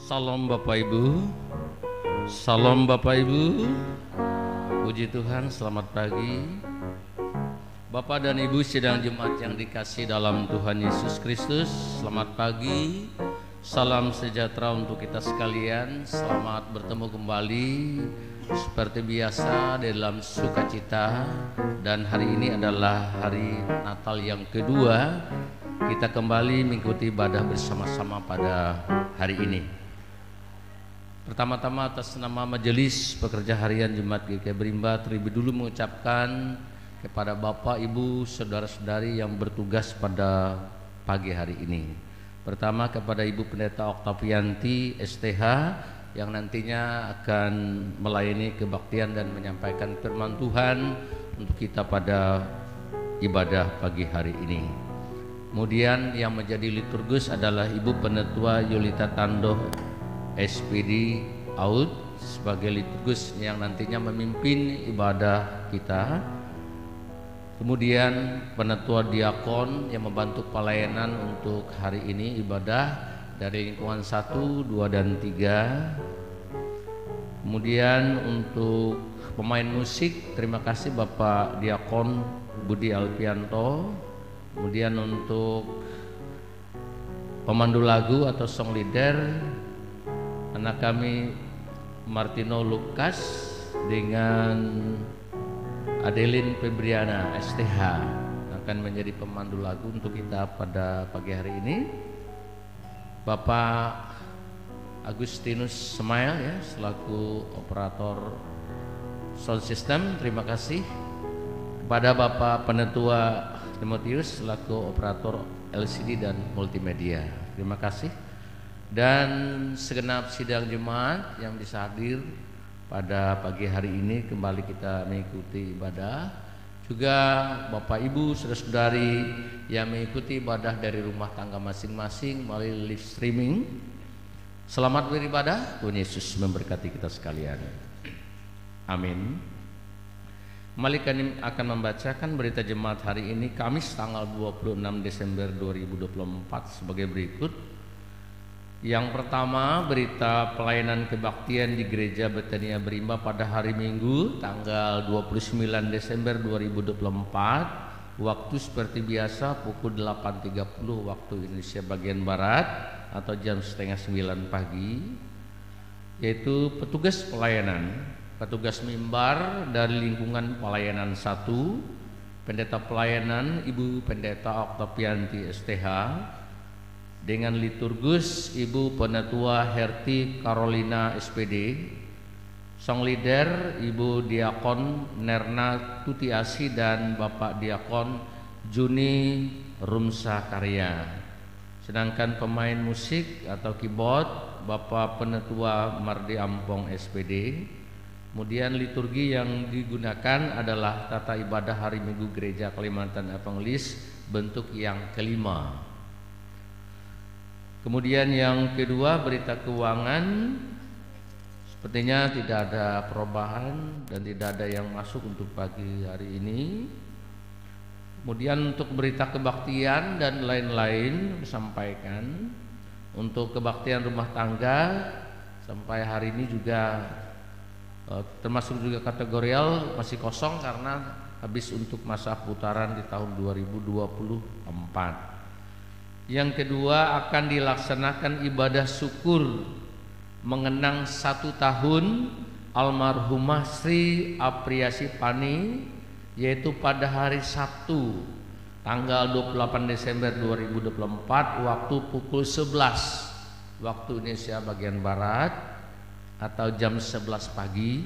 Salam Bapak Ibu. Salam Bapak Ibu. Puji Tuhan, selamat pagi. Bapak dan Ibu sidang Jemaat yang dikasihi dalam Tuhan Yesus Kristus, selamat pagi. Salam sejahtera untuk kita sekalian. Selamat bertemu kembali seperti biasa dalam sukacita. Dan hari ini adalah hari Natal yang kedua. Kita kembali mengikuti ibadah bersama-sama pada hari ini. Pertama-tama atas nama Majelis Pekerja Harian Jemaat GKI Berimba, terlebih dulu mengucapkan kepada Bapak, Ibu, Saudara-saudari yang bertugas pada pagi hari ini. Pertama kepada Ibu Pendeta Oktavianti STH yang nantinya akan melayani kebaktian dan menyampaikan firman Tuhan untuk kita pada ibadah pagi hari ini. Kemudian yang menjadi liturgus adalah Ibu Penetua Yulita Tando SPD AUD sebagai liturgus yang nantinya memimpin ibadah kita. Kemudian penetua diakon yang membantu pelayanan untuk hari ini ibadah dari lingkungan 1, 2, dan 3. Kemudian untuk pemain musik, terima kasih Bapak Diakon Budi Alpianto. Kemudian untuk pemandu lagu atau song leader, anak kami Martino Lukas dengan Adeline Febriana STH akan menjadi pemandu lagu untuk kita pada pagi hari ini. Bapak Agustinus Semail ya selaku operator sound system, terima kasih. Kepada Bapak Penetua Timotius selaku operator LCD dan multimedia, terima kasih. Dan segenap sidang jemaat yang bisa hadir pada pagi hari ini, kembali kita mengikuti ibadah. Juga Bapak Ibu saudara-saudari yang mengikuti ibadah dari rumah tangga masing-masing melalui live streaming, selamat beribadah. Tuhan Yesus memberkati kita sekalian. Amin. Kembali kami akan membacakan berita jemaat hari ini, Kamis tanggal 26 Desember 2024 sebagai berikut. Yang pertama, berita pelayanan kebaktian di Gereja Betania Berimba pada hari Minggu tanggal 29 Desember 2024. Waktu seperti biasa pukul 8.30 waktu Indonesia bagian Barat atau jam setengah 9 pagi, yaitu petugas pelayanan, petugas mimbar dari lingkungan pelayanan 1, pendeta pelayanan Ibu Pendeta Oktavianti STH dengan liturgus Ibu Penetua Herti Carolina SPD, song leader Ibu Diakon Nerna Tutiasi dan Bapak Diakon Juni Rumsa Karya. Sedangkan pemain musik atau keyboard Bapak Penetua Mardi Ampong SPD. Kemudian liturgi yang digunakan adalah tata ibadah hari Minggu Gereja Kalimantan Evangelis bentuk yang kelima. Kemudian yang kedua, berita keuangan, sepertinya tidak ada perubahan dan tidak ada yang masuk untuk pagi hari ini. Kemudian untuk berita kebaktian dan lain-lain disampaikan. Untuk kebaktian rumah tangga sampai hari ini juga termasuk juga kategorial masih kosong karena habis untuk masa putaran di tahun 2024. Yang kedua, akan dilaksanakan ibadah syukur mengenang 1 tahun almarhumah Sri Apriasi Pani, yaitu pada hari Sabtu tanggal 28 Desember 2024 waktu pukul 11 waktu Indonesia bagian Barat atau jam 11 pagi.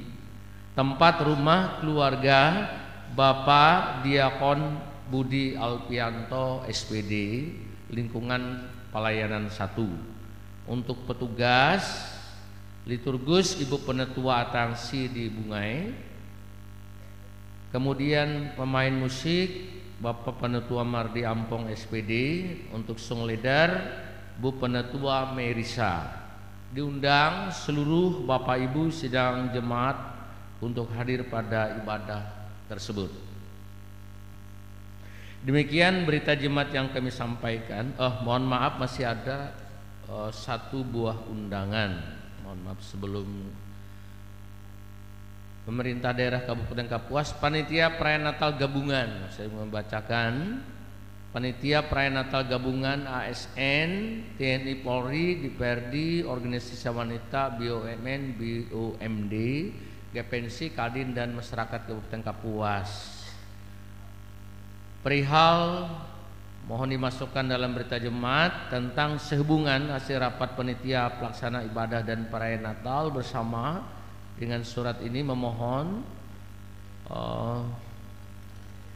Tempat rumah keluarga Bapak Diakon Budi Alpianto SPD, lingkungan pelayanan 1. Untuk petugas liturgus Ibu Penetua Atangsi di Bungai. Kemudian pemain musik Bapak Penetua Mardi Ampong SPD. Untuk song leader Bu Penetua Merisa. Diundang seluruh Bapak Ibu sidang jemaat untuk hadir pada ibadah tersebut. Demikian berita jemaat yang kami sampaikan. Mohon maaf masih ada satu buah undangan. Mohon maaf sebelum pemerintah daerah Kabupaten Kapuas, panitia perayaan Natal gabungan. Saya membacakan panitia perayaan Natal gabungan ASN, TNI Polri, DPRD, organisasi wanita, BUMN, BUMD, GPNC, Kadin dan masyarakat Kabupaten Kapuas. Perihal mohon dimasukkan dalam berita jemaat tentang sehubungan hasil rapat panitia pelaksana ibadah dan perayaan Natal bersama dengan surat ini memohon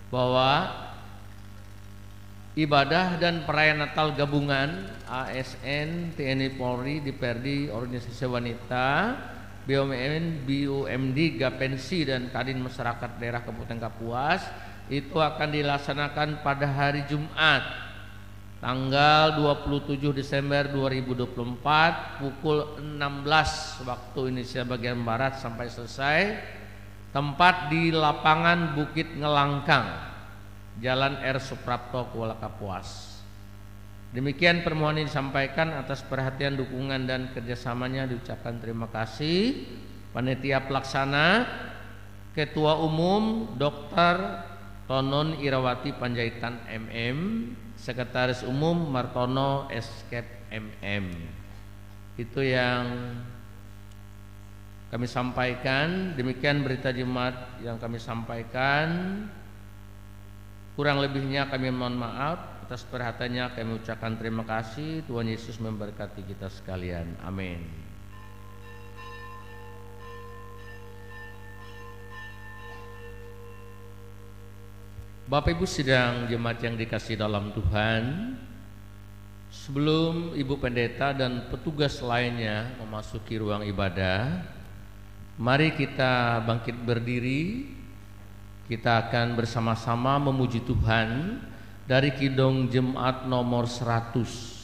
bahwa ibadah dan perayaan Natal gabungan ASN, TNI Polri, DPRD, organisasi wanita, BUMN, BUMD, GAPENSI dan Kadin masyarakat daerah Kabupaten Kapuas itu akan dilaksanakan pada hari Jumat tanggal 27 Desember 2024 pukul 16 waktu Indonesia bagian Barat sampai selesai. Tempat di lapangan Bukit Ngelangkang, Jalan R. Suprapto, Kuala Kapuas. Demikian permohonan disampaikan. Atas perhatian, dukungan dan kerjasamanya diucapkan terima kasih. Panitia pelaksana Ketua Umum Dr. Tonon Irawati Panjaitan MM, Sekretaris Umum Martono Escape MM. Itu yang kami sampaikan. Demikian berita jemaat yang kami sampaikan. Kurang lebihnya kami mohon maaf. Atas perhatiannya kami ucapkan terima kasih. Tuhan Yesus memberkati kita sekalian. Amin. Bapak Ibu sidang jemaat yang dikasihi dalam Tuhan, sebelum Ibu Pendeta dan petugas lainnya memasuki ruang ibadah, mari kita bangkit berdiri. Kita akan bersama-sama memuji Tuhan dari Kidung Jemaat nomor 100.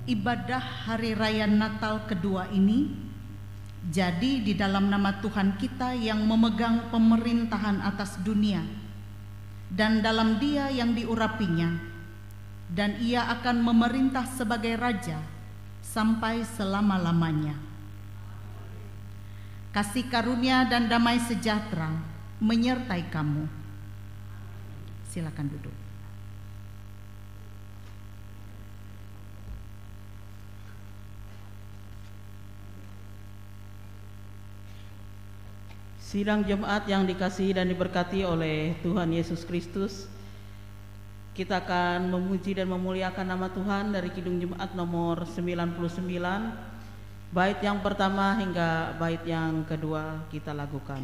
ibadah hari raya Natal kedua ini jadi di dalam nama Tuhan kita yang memegang pemerintahan atas dunia dan dalam Dia yang diurapinya, dan Ia akan memerintah sebagai Raja sampai selama-lamanya. Kasih karunia dan damai sejahtera menyertai kamu. Silakan duduk. Sidang jemaat yang dikasihi dan diberkati oleh Tuhan Yesus Kristus, kita akan memuji dan memuliakan nama Tuhan dari Kidung Jemaat nomor 99, bait yang pertama hingga bait yang kedua kita lakukan.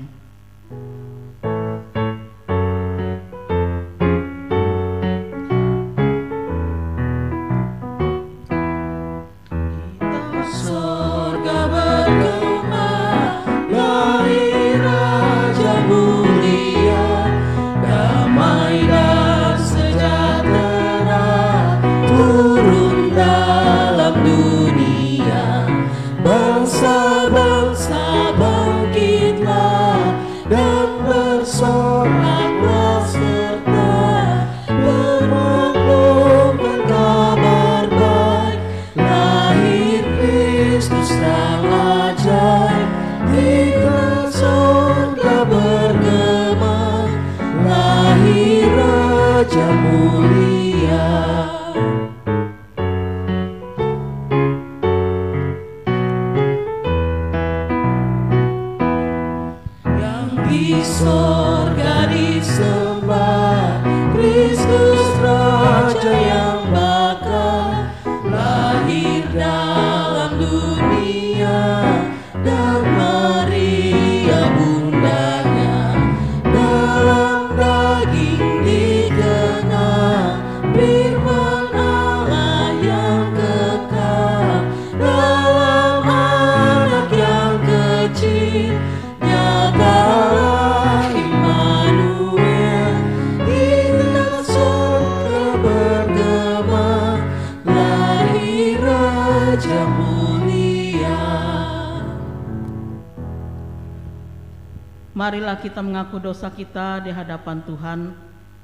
Marilah kita mengaku dosa kita di hadapan Tuhan.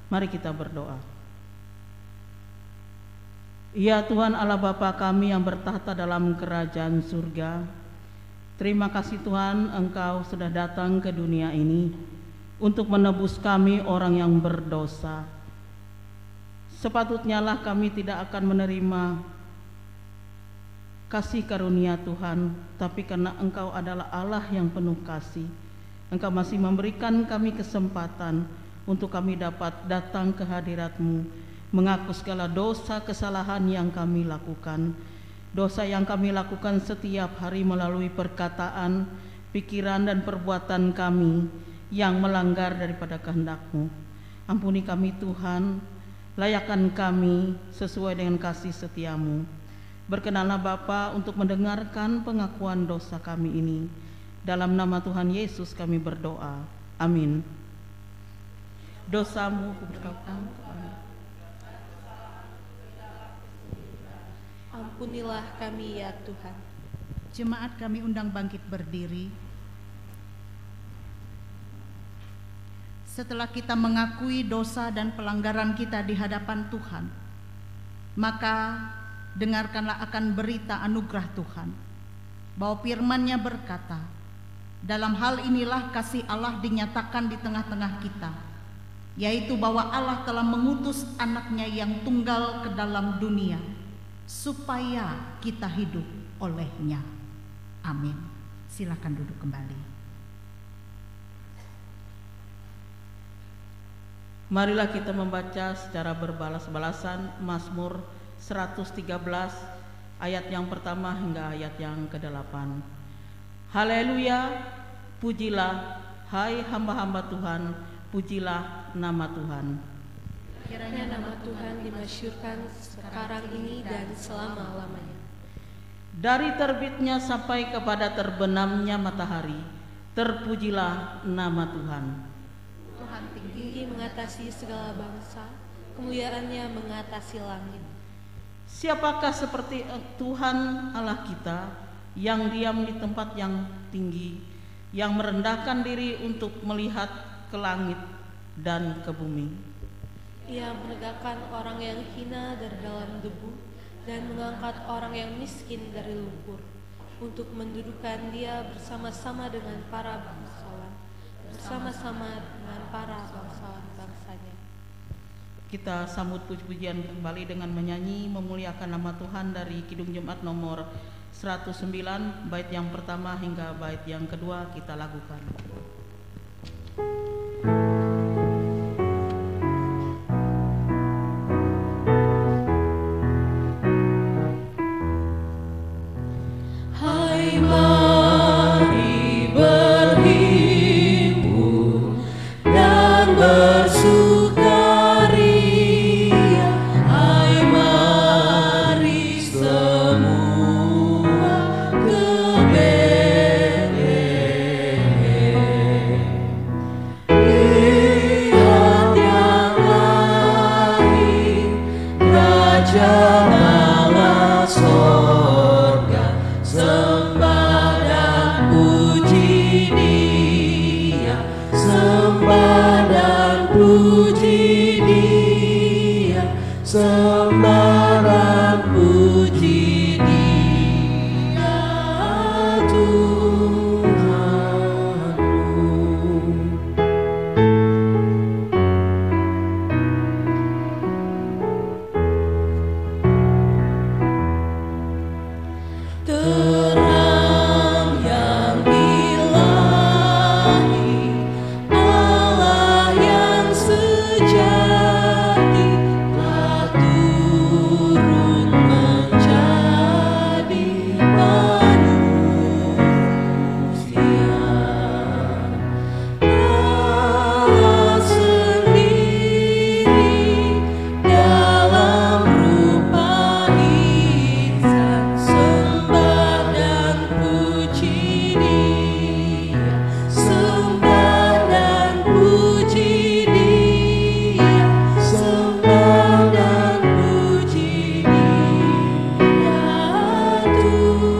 Mari kita berdoa. Ya Tuhan Allah Bapa kami yang bertahta dalam kerajaan surga, terima kasih Tuhan Engkau sudah datang ke dunia ini untuk menebus kami orang yang berdosa. Sepatutnya lah kami tidak akan menerima kasih karunia Tuhan, tapi karena Engkau adalah Allah yang penuh kasih, Engkau masih memberikan kami kesempatan untuk kami dapat datang ke hadirat-Mu, mengaku segala dosa kesalahan yang kami lakukan, dosa yang kami lakukan setiap hari melalui perkataan, pikiran dan perbuatan kami yang melanggar daripada kehendak-Mu. Ampuni kami Tuhan, layakkan kami sesuai dengan kasih setia-Mu. Berkenanlah Bapa untuk mendengarkan pengakuan dosa kami ini. Dalam nama Tuhan Yesus kami berdoa. Amin. Dosamu kuberkatan kepadamu. Ampunilah kami ya Tuhan. Jemaat kami undang bangkit berdiri. Setelah kita mengakui dosa dan pelanggaran kita di hadapan Tuhan, maka dengarkanlah akan berita anugerah Tuhan, bahwa firman-Nya berkata, dalam hal inilah kasih Allah dinyatakan di tengah-tengah kita, yaitu bahwa Allah telah mengutus anaknya yang tunggal ke dalam dunia, supaya kita hidup olehnya. Amin. Silakan duduk kembali. Marilah kita membaca secara berbalas-balasan Mazmur 113 ayat yang pertama hingga ayat yang ke-8. Haleluya, pujilah hai hamba-hamba Tuhan, pujilah nama Tuhan. Kiranya nama Tuhan dimasyhurkan sekarang ini dan selama-lamanya. Dari terbitnya sampai kepada terbenamnya matahari, terpujilah nama Tuhan. Tuhan tinggi mengatasi segala bangsa, kemuliaannya mengatasi langit. Siapakah seperti Tuhan Allah kita yang diam di tempat yang tinggi, yang merendahkan diri untuk melihat ke langit dan ke bumi. Ia menegakkan orang yang hina dari dalam debu dan mengangkat orang yang miskin dari lumpur, untuk mendudukkan dia bersama-sama dengan para bangsawan, bersama-sama dengan para bangsawan-bangsanya. Kita sambut puji-pujian kembali dengan menyanyi memuliakan nama Tuhan dari Kidung Jemaat nomor 109, bait yang pertama hingga bait yang kedua kita lakukan. Hai mari berhimpun dan bersukaria, hai mari semua ke Betlehem. Lihat yang lahir, Raja Allah sorga, sembah dan puji Dia, sembah dan puji Dia, sembah dan puji Dia, Tuhanmu. Terang yang ilahi, Allah yang sejati, telah turun menjadi manusia. Allah sendiri dalam rupa insan, sembah dan puji Dia, sembah dan puji Dia, sembah dan puji Dia, Tuhanmu.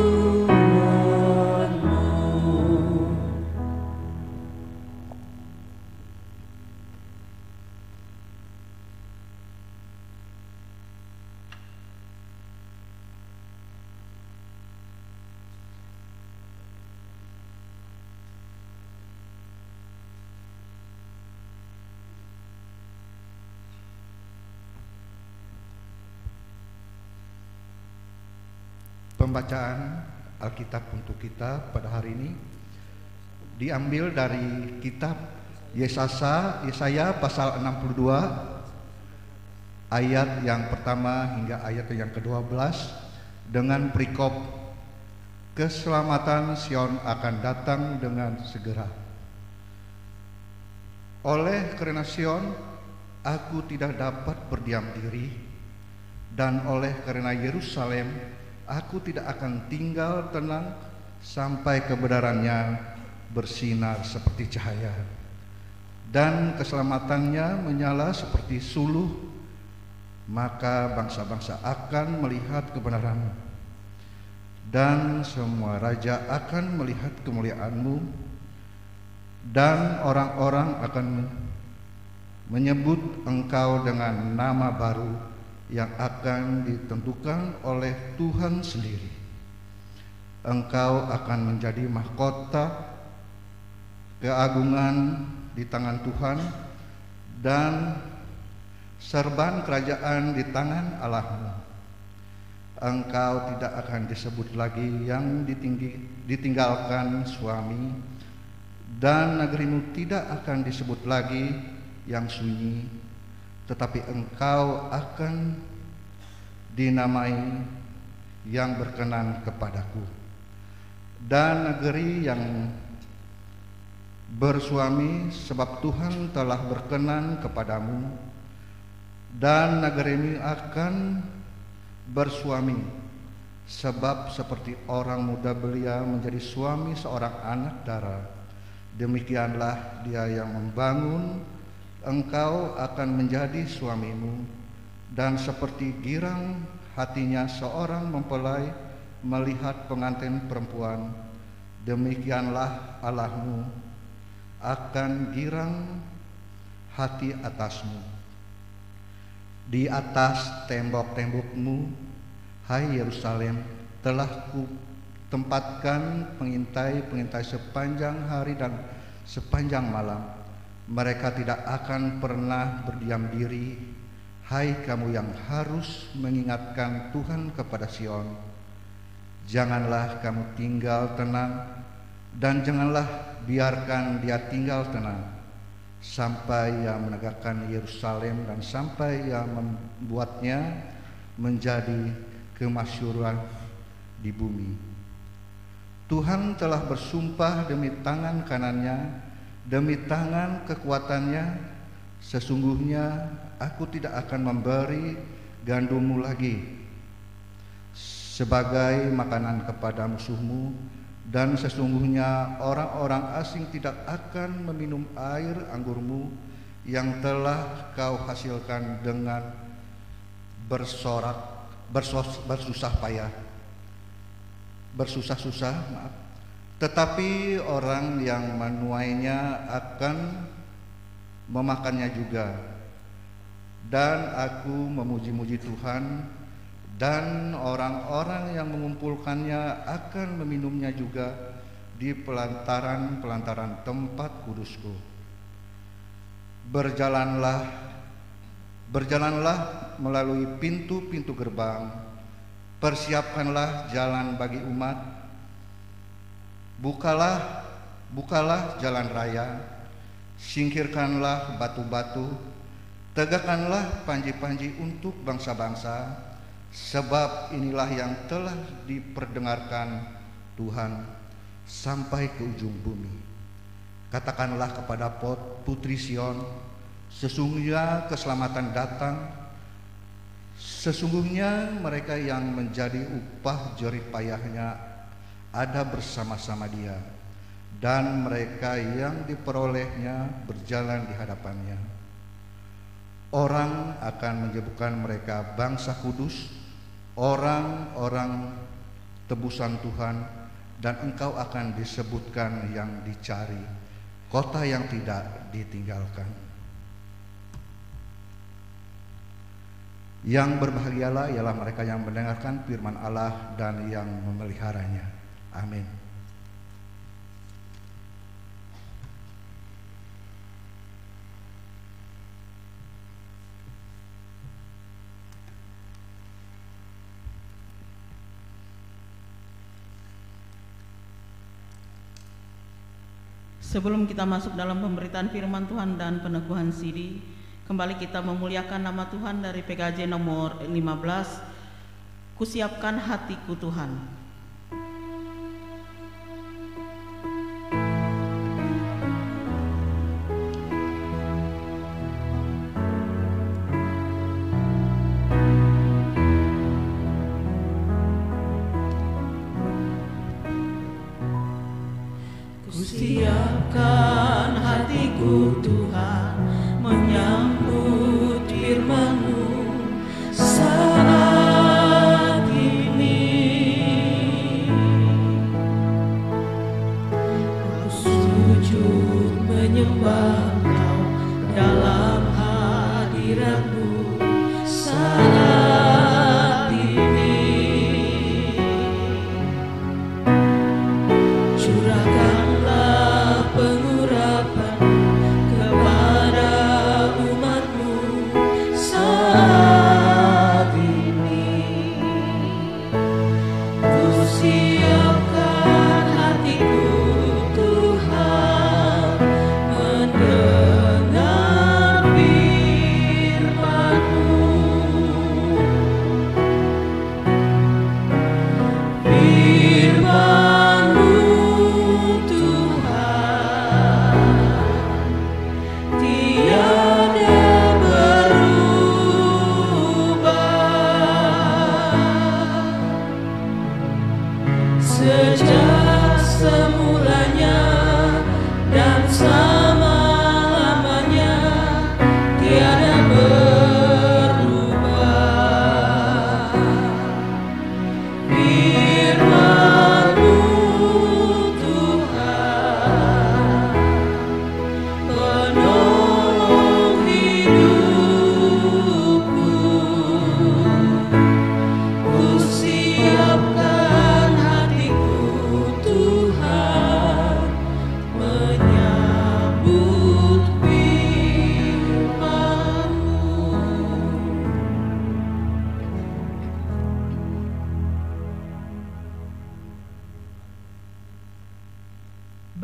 Pembacaan Alkitab untuk kita pada hari ini diambil dari kitab Yesaya pasal 62 ayat yang pertama hingga ayat yang ke-12 dengan perikop keselamatan Sion akan datang dengan segera. Oleh karena Sion aku tidak dapat berdiam diri, dan oleh karena Yerusalem aku tidak akan tinggal tenang sampai kebenarannya bersinar seperti cahaya dan keselamatannya menyala seperti suluh. Maka bangsa-bangsa akan melihat kebenaranmu dan semua raja akan melihat kemuliaanmu, dan orang-orang akan menyebut engkau dengan nama baru yang akan ditentukan oleh Tuhan sendiri. Engkau akan menjadi mahkota keagungan di tangan Tuhan dan serban kerajaan di tangan Allahmu. Engkau tidak akan disebut lagi yang ditinggalkan suami, dan negerimu tidak akan disebut lagi yang sunyi, tetapi engkau akan dinamai yang berkenan kepadaku. Dan negeri yang bersuami, sebab Tuhan telah berkenan kepadamu, dan negerimu akan bersuami, sebab seperti orang muda belia menjadi suami seorang anak dara, demikianlah dia yang membangun. Engkau akan menjadi suamimu, dan seperti girang hatinya seorang mempelai melihat pengantin perempuan, demikianlah Allahmu akan girang hati atasmu. Di atas tembok-tembokmu, hai Yerusalem, telah kutempatkan pengintai-pengintai sepanjang hari dan sepanjang malam. Mereka tidak akan pernah berdiam diri. Hai kamu yang harus mengingatkan Tuhan kepada Sion, janganlah kamu tinggal tenang, dan janganlah biarkan dia tinggal tenang, sampai ia menegakkan Yerusalem dan sampai ia membuatnya menjadi kemasyhuran di bumi. Tuhan telah bersumpah demi tangan kanannya, demi tangan kekuatannya, sesungguhnya aku tidak akan memberi gandummu lagi sebagai makanan kepada musuhmu, dan sesungguhnya orang-orang asing tidak akan meminum air anggurmu yang telah kau hasilkan dengan bersusah-susah, tetapi orang yang menuainya akan memakannya juga. Dan aku memuji-muji Tuhan, dan orang-orang yang mengumpulkannya akan meminumnya juga di pelantaran-pelantaran tempat kudusku. Berjalanlah melalui pintu-pintu gerbang, persiapkanlah jalan bagi umat, bukalah jalan raya, singkirkanlah batu-batu, tegakkanlah panji-panji untuk bangsa-bangsa, sebab inilah yang telah diperdengarkan Tuhan sampai ke ujung bumi. Katakanlah kepada putri Sion, sesungguhnya keselamatan datang, sesungguhnya mereka yang menjadi upah jerih payahnya ada bersama-sama dia, dan mereka yang diperolehnya berjalan di hadapannya. Orang akan menyebutkan mereka bangsa kudus, orang-orang tebusan Tuhan, dan engkau akan disebutkan yang dicari, kota yang tidak ditinggalkan. Yang berbahagialah ialah mereka yang mendengarkan firman Allah dan yang memeliharanya. Amin. Sebelum kita masuk dalam pemberitaan firman Tuhan dan peneguhan siri, kembali kita memuliakan nama Tuhan dari PKJ nomor 15, Kusiapkan Hatiku Tuhan. Siapkan hatiku Tuhan menyambut firman-Mu saat ini. Aku sujud menyembah Kau dalam hadirat-Mu saat ini. Curahkanlah pengurapan kepada umat-Mu saat ini. Ku siapkan hatiku Tuhan mendengar firman-Mu.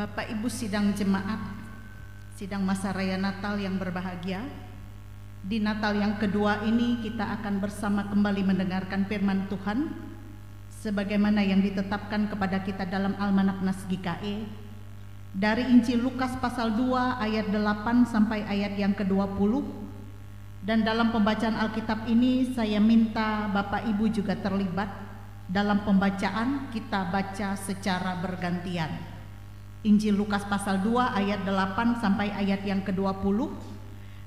Bapak Ibu sidang jemaat, sidang masa raya Natal yang berbahagia. Di Natal yang kedua ini kita akan bersama kembali mendengarkan firman Tuhan sebagaimana yang ditetapkan kepada kita dalam Almanak Nas GKE dari Injil Lukas pasal 2 ayat 8 sampai ayat yang ke-20. Dan dalam pembacaan Alkitab ini saya minta Bapak Ibu juga terlibat dalam pembacaan, kita baca secara bergantian. Injil Lukas pasal 2 ayat 8 sampai ayat yang ke-20.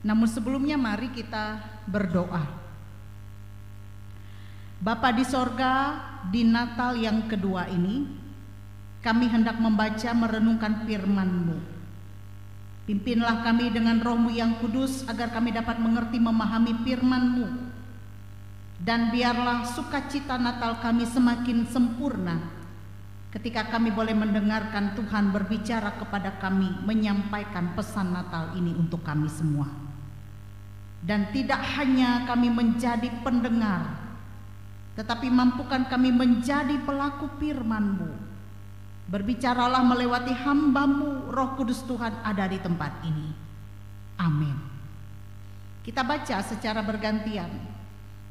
Namun sebelumnya mari kita berdoa. Bapa di sorga, di Natal yang kedua ini kami hendak membaca merenungkan firman-Mu. Pimpinlah kami dengan Roh-Mu yang kudus agar kami dapat mengerti memahami firman-Mu. Dan biarlah sukacita Natal kami semakin sempurna ketika kami boleh mendengarkan Tuhan berbicara kepada kami, menyampaikan pesan Natal ini untuk kami semua. Dan tidak hanya kami menjadi pendengar, tetapi mampukan kami menjadi pelaku firman-Mu. Berbicaralah melewati hamba-Mu, Roh Kudus Tuhan ada di tempat ini. Amin. Kita baca secara bergantian.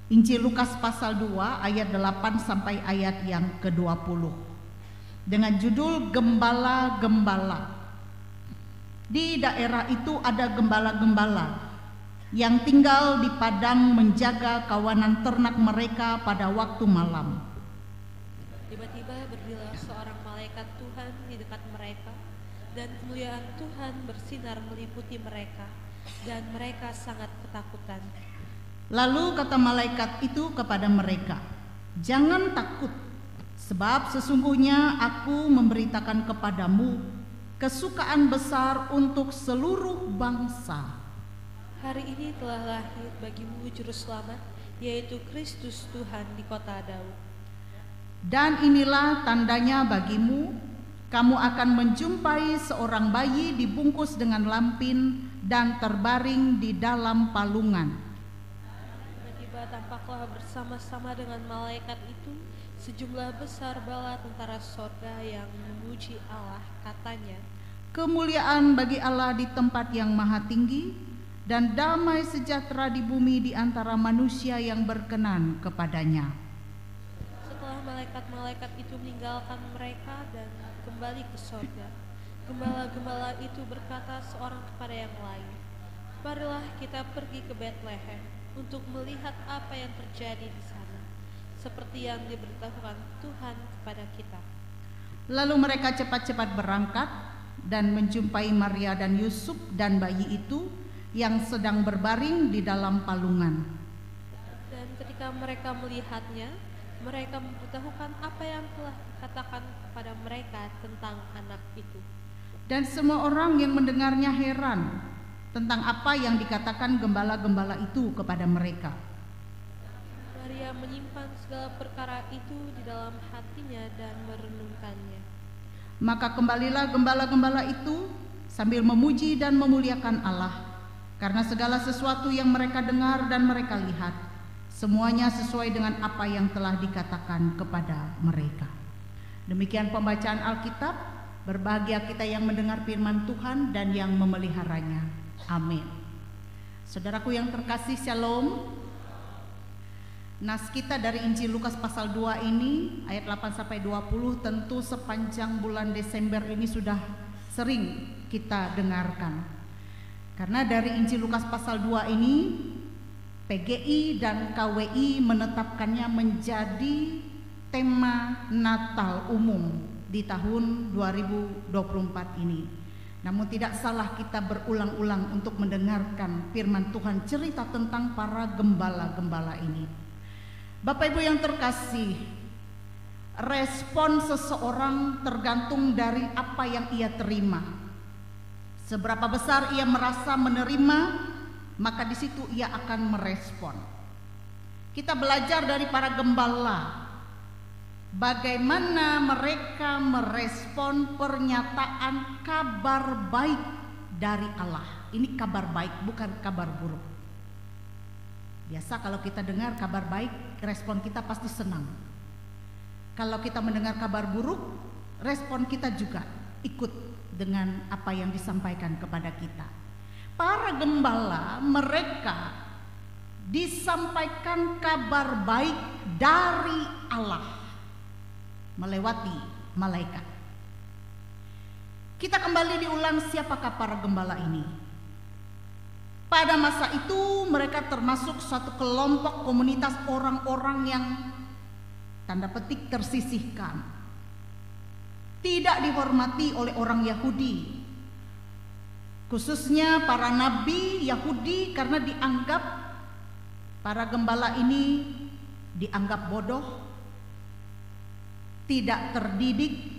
Injil Lukas pasal 2 ayat 8 sampai ayat yang ke-20. Dengan judul Gembala-Gembala. Di daerah itu ada gembala-gembala yang tinggal di padang menjaga kawanan ternak mereka pada waktu malam. Tiba-tiba berdirilah seorang malaikat Tuhan di dekat mereka, dan kemuliaan Tuhan bersinar meliputi mereka, dan mereka sangat ketakutan. Lalu kata malaikat itu kepada mereka, "Jangan takut, sebab sesungguhnya aku memberitakan kepadamu kesukaan besar untuk seluruh bangsa. Hari ini telah lahir bagimu Juru Selamat, yaitu Kristus Tuhan di kota Daud. Dan inilah tandanya bagimu, kamu akan menjumpai seorang bayi dibungkus dengan lampin dan terbaring di dalam palungan." Tiba-tiba tampaklah bersama-sama dengan malaikat itu sejumlah besar bala tentara sorga yang memuji Allah, katanya, "Kemuliaan bagi Allah di tempat yang maha tinggi, dan damai sejahtera di bumi di antara manusia yang berkenan kepadanya." Setelah malaikat-malaikat itu meninggalkan mereka dan kembali ke sorga, gembala-gembala itu berkata seorang kepada yang lain, "Marilah kita pergi ke Betlehem untuk melihat apa yang terjadi di sana, seperti yang diberitahukan Tuhan kepada kita." Lalu mereka cepat-cepat berangkat dan menjumpai Maria dan Yusuf dan bayi itu yang sedang berbaring di dalam palungan. Dan ketika mereka melihatnya, mereka memberitahukan apa yang telah dikatakan kepada mereka tentang anak itu. Dan semua orang yang mendengarnya heran tentang apa yang dikatakan gembala-gembala itu kepada mereka. Maria menyimpan segala perkara itu di dalam hatinya dan merenungkannya. Maka kembalilah gembala-gembala itu sambil memuji dan memuliakan Allah, karena segala sesuatu yang mereka dengar dan mereka lihat, semuanya sesuai dengan apa yang telah dikatakan kepada mereka. Demikian pembacaan Alkitab. Berbahagia kita yang mendengar firman Tuhan dan yang memeliharanya. Amin. Saudaraku yang terkasih, Shalom. Nas kita dari Injil Lukas pasal 2 ini ayat 8 sampai 20 tentu sepanjang bulan Desember ini sudah sering kita dengarkan. Karena dari Injil Lukas pasal 2 ini PGI dan KWI menetapkannya menjadi tema Natal umum di tahun 2024 ini. Namun tidak salah kita berulang-ulang untuk mendengarkan firman Tuhan, cerita tentang para gembala-gembala ini. Bapak Ibu yang terkasih, respon seseorang tergantung dari apa yang ia terima. Seberapa besar ia merasa menerima, maka di situ ia akan merespon. Kita belajar dari para gembala, bagaimana mereka merespon pernyataan kabar baik dari Allah. Ini kabar baik, bukan kabar buruk. Biasa kalau kita dengar kabar baik, respon kita pasti senang. Kalau kita mendengar kabar buruk, respon kita juga ikut dengan apa yang disampaikan kepada kita. Para gembala mereka disampaikan kabar baik dari Allah melewati malaikat. Kita kembali diulang, siapakah para gembala ini? Pada masa itu mereka termasuk suatu kelompok komunitas orang-orang yang tanda petik tersisihkan, tidak dihormati oleh orang Yahudi, khususnya para nabi Yahudi, karena dianggap para gembala ini dianggap bodoh, tidak terdidik,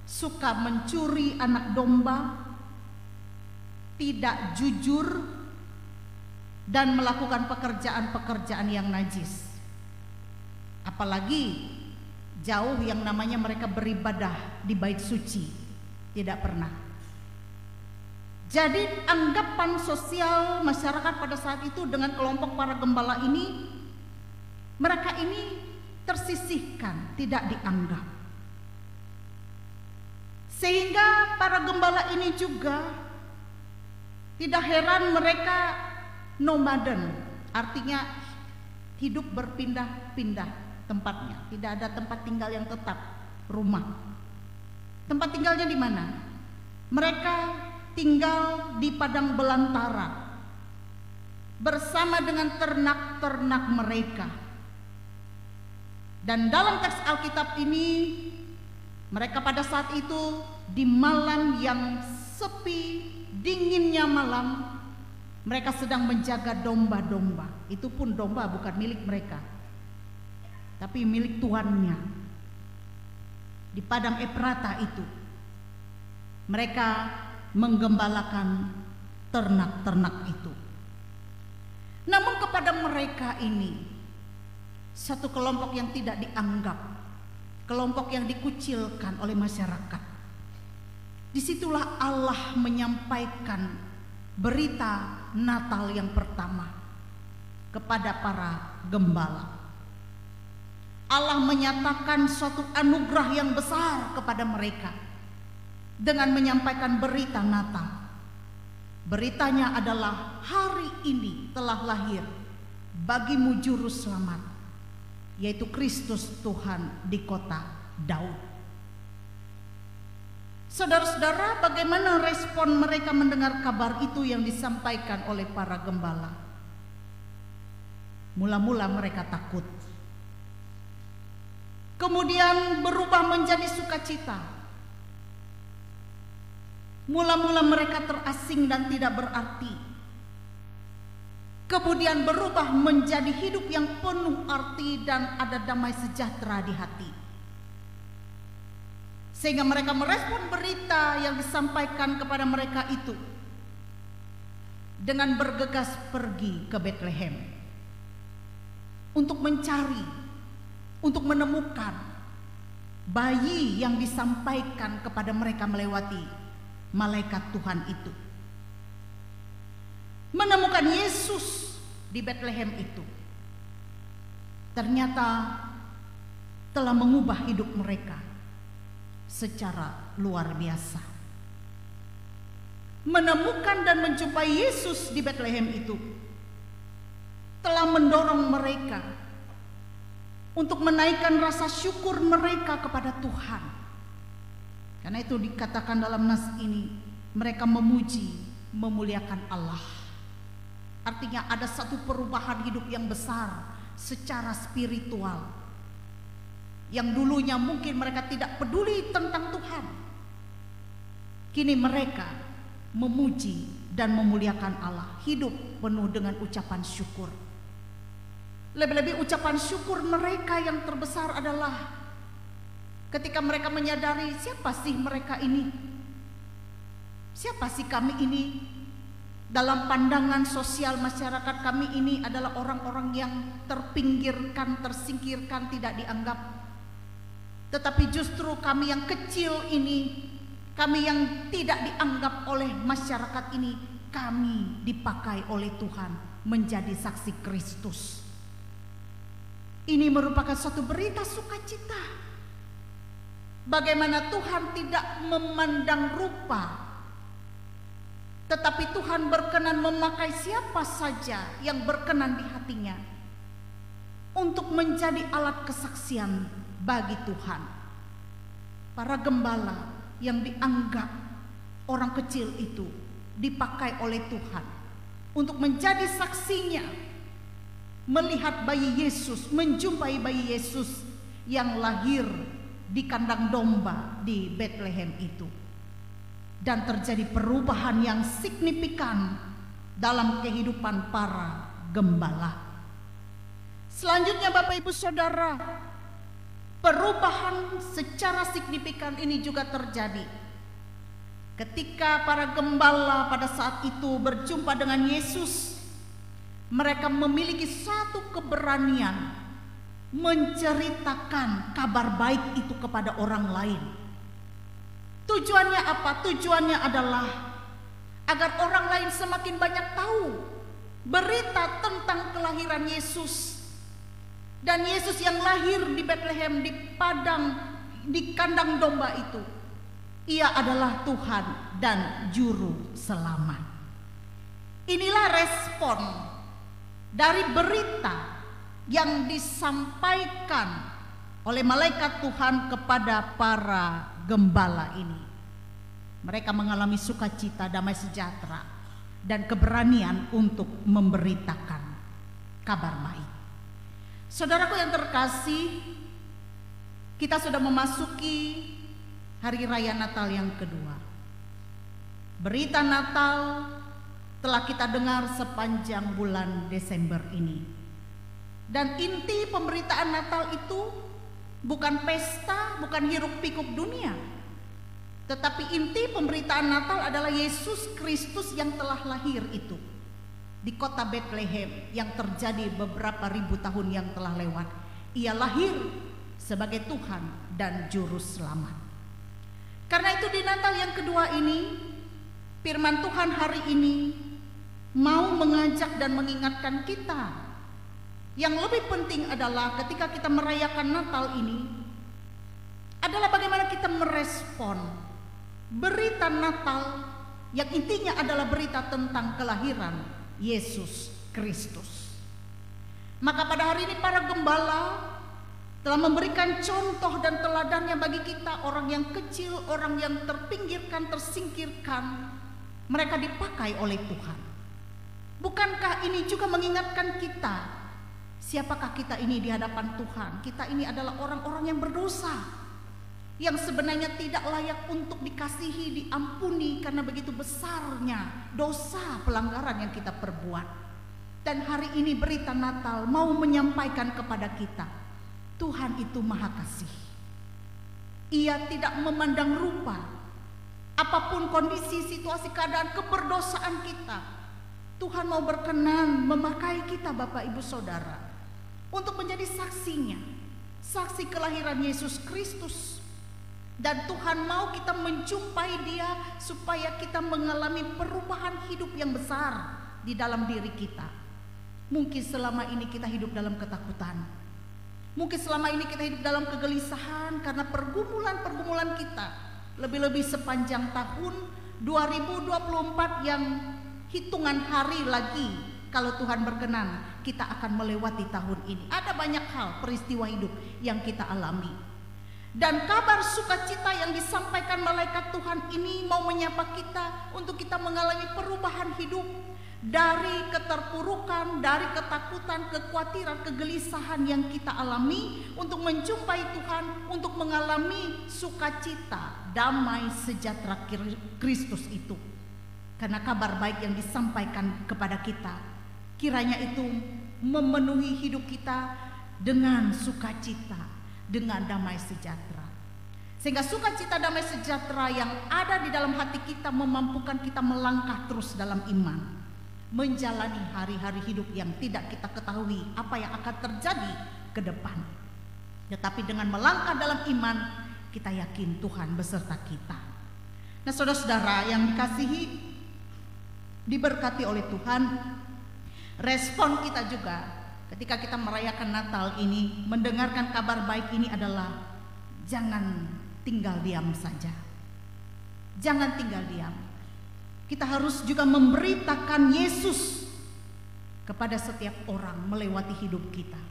suka mencuri anak domba, tidak jujur, dan melakukan pekerjaan-pekerjaan yang najis. Apalagi jauh yang namanya mereka beribadah di bait suci, tidak pernah. Jadi anggapan sosial masyarakat pada saat itu dengan kelompok para gembala ini, mereka ini tersisihkan, tidak dianggap. Sehingga para gembala ini juga tidak heran mereka nomaden, artinya hidup berpindah-pindah tempatnya, tidak ada tempat tinggal yang tetap, rumah. Tempat tinggalnya di mana? Mereka tinggal di padang belantara bersama dengan ternak-ternak mereka. Dan dalam teks Alkitab ini, mereka pada saat itu di malam yang sepi, dinginnya malam, mereka sedang menjaga domba-domba. Itu pun domba bukan milik mereka, tapi milik tuannya. Di padang Efrata itu mereka menggembalakan ternak-ternak itu. Namun kepada mereka ini, satu kelompok yang tidak dianggap, kelompok yang dikucilkan oleh masyarakat, disitulah Allah menyampaikan berita Natal yang pertama kepada para gembala. Allah menyatakan suatu anugerah yang besar kepada mereka dengan menyampaikan berita Natal. Beritanya adalah, hari ini telah lahir bagimu juru selamat, yaitu Kristus Tuhan di kota Daud. Saudara-saudara, bagaimana respon mereka mendengar kabar itu yang disampaikan oleh para gembala? Mula-mula mereka takut, kemudian berubah menjadi sukacita. Mula-mula mereka terasing dan tidak berarti, kemudian berubah menjadi hidup yang penuh arti dan ada damai sejahtera di hati. Sehingga mereka merespon berita yang disampaikan kepada mereka itu dengan bergegas pergi ke Bethlehem untuk mencari, untuk menemukan bayi yang disampaikan kepada mereka melewati malaikat Tuhan itu. Menemukan Yesus di Bethlehem itu ternyata telah mengubah hidup mereka secara luar biasa. Menemukan dan menjumpai Yesus di Bethlehem itu telah mendorong mereka untuk menaikkan rasa syukur mereka kepada Tuhan. Karena itu dikatakan dalam nas ini, mereka memuji, memuliakan Allah. Artinya ada satu perubahan hidup yang besar secara spiritual, yang dulunya mungkin mereka tidak peduli tentang Tuhan. Kini mereka memuji dan memuliakan Allah, hidup penuh dengan ucapan syukur. Lebih-lebih ucapan syukur mereka yang terbesar adalah ketika mereka menyadari, siapa sih mereka ini? Siapa sih kami ini? Dalam pandangan sosial masyarakat, kami ini adalah orang-orang yang terpinggirkan, tersingkirkan, tidak dianggap. Tetapi justru kami yang kecil ini, kami yang tidak dianggap oleh masyarakat ini, kami dipakai oleh Tuhan menjadi saksi Kristus. Ini merupakan suatu berita sukacita. bagaimana Tuhan tidak memandang rupa, tetapi Tuhan berkenan memakai siapa saja yang berkenan di hatinya untuk menjadi alat kesaksian bagi Tuhan. Para gembala yang dianggap orang kecil itu dipakai oleh Tuhan untuk menjadi saksinya, melihat bayi Yesus, menjumpai bayi Yesus yang lahir di kandang domba di Bethlehem itu. Dan terjadi perubahan yang signifikan dalam kehidupan para gembala. Selanjutnya Bapak Ibu Saudara, perubahan secara signifikan ini juga terjadi ketika para gembala pada saat itu berjumpa dengan Yesus. Mereka memiliki satu keberanian menceritakan kabar baik itu kepada orang lain. Tujuannya apa? Tujuannya adalah agar orang lain semakin banyak tahu berita tentang kelahiran Yesus. Dan Yesus yang lahir di Bethlehem, di kandang domba itu, Ia adalah Tuhan dan Juru Selamat. Inilah respon dari berita yang disampaikan oleh malaikat Tuhan kepada para gembala ini. Mereka mengalami sukacita, damai sejahtera, dan keberanian untuk memberitakan kabar baik. Saudaraku yang terkasih, kita sudah memasuki hari raya Natal yang kedua. Berita Natal telah kita dengar sepanjang bulan Desember ini. Dan inti pemberitaan Natal itu bukan pesta, bukan hiruk-pikuk dunia, tetapi inti pemberitaan Natal adalah Yesus Kristus yang telah lahir itu di kota Bethlehem yang terjadi beberapa ribu tahun yang telah lewat. Ia lahir sebagai Tuhan dan Juru Selamat. Karena itu di Natal yang kedua ini, firman Tuhan hari ini mau mengajak dan mengingatkan kita. Yang lebih penting adalah ketika kita merayakan Natal ini adalah bagaimana kita merespon berita Natal yang intinya adalah berita tentang kelahiran Yesus Kristus. Maka pada hari ini para gembala telah memberikan contoh dan teladannya bagi kita, orang yang kecil, orang yang terpinggirkan, tersingkirkan, mereka dipakai oleh Tuhan. Bukankah ini juga mengingatkan kita, siapakah kita ini di hadapan Tuhan? Kita ini adalah orang-orang yang berdosa, yang sebenarnya tidak layak untuk dikasihi, diampuni karena begitu besarnya dosa pelanggaran yang kita perbuat. Dan hari ini berita Natal mau menyampaikan kepada kita, Tuhan itu Maha Kasih. Ia tidak memandang rupa, apapun kondisi, situasi, keadaan, keberdosaan kita. Tuhan mau berkenan memakai kita Bapak Ibu Saudara untuk menjadi saksinya, saksi kelahiran Yesus Kristus. Dan Tuhan mau kita menjumpai Dia supaya kita mengalami perubahan hidup yang besar di dalam diri kita. Mungkin selama ini kita hidup dalam ketakutan, mungkin selama ini kita hidup dalam kegelisahan karena pergumulan-pergumulan kita. Lebih-lebih sepanjang tahun 2024 yang hitungan hari lagi, kalau Tuhan berkenan kita akan melewati tahun ini. Ada banyak hal, peristiwa hidup yang kita alami. Dan kabar sukacita yang disampaikan malaikat Tuhan ini mau menyapa kita untuk kita mengalami perubahan hidup dari keterpurukan, dari ketakutan, kekhawatiran, kegelisahan yang kita alami, untuk menjumpai Tuhan, untuk mengalami sukacita, damai sejahtera Kristus itu. Karena kabar baik yang disampaikan kepada kita, kiranya itu memenuhi hidup kita dengan sukacita, dengan damai sejahtera. Sehingga sukacita damai sejahtera yang ada di dalam hati kita memampukan kita melangkah terus dalam iman, menjalani hari-hari hidup yang tidak kita ketahui apa yang akan terjadi ke depan. Tetapi dengan melangkah dalam iman, kita yakin Tuhan beserta kita. Nah, saudara-saudara yang dikasihi, diberkati oleh Tuhan, respon kita juga ketika kita merayakan Natal ini, mendengarkan kabar baik ini adalah jangan tinggal diam saja. Jangan tinggal diam. Kita harus juga memberitakan Yesus kepada setiap orang melewati hidup kita,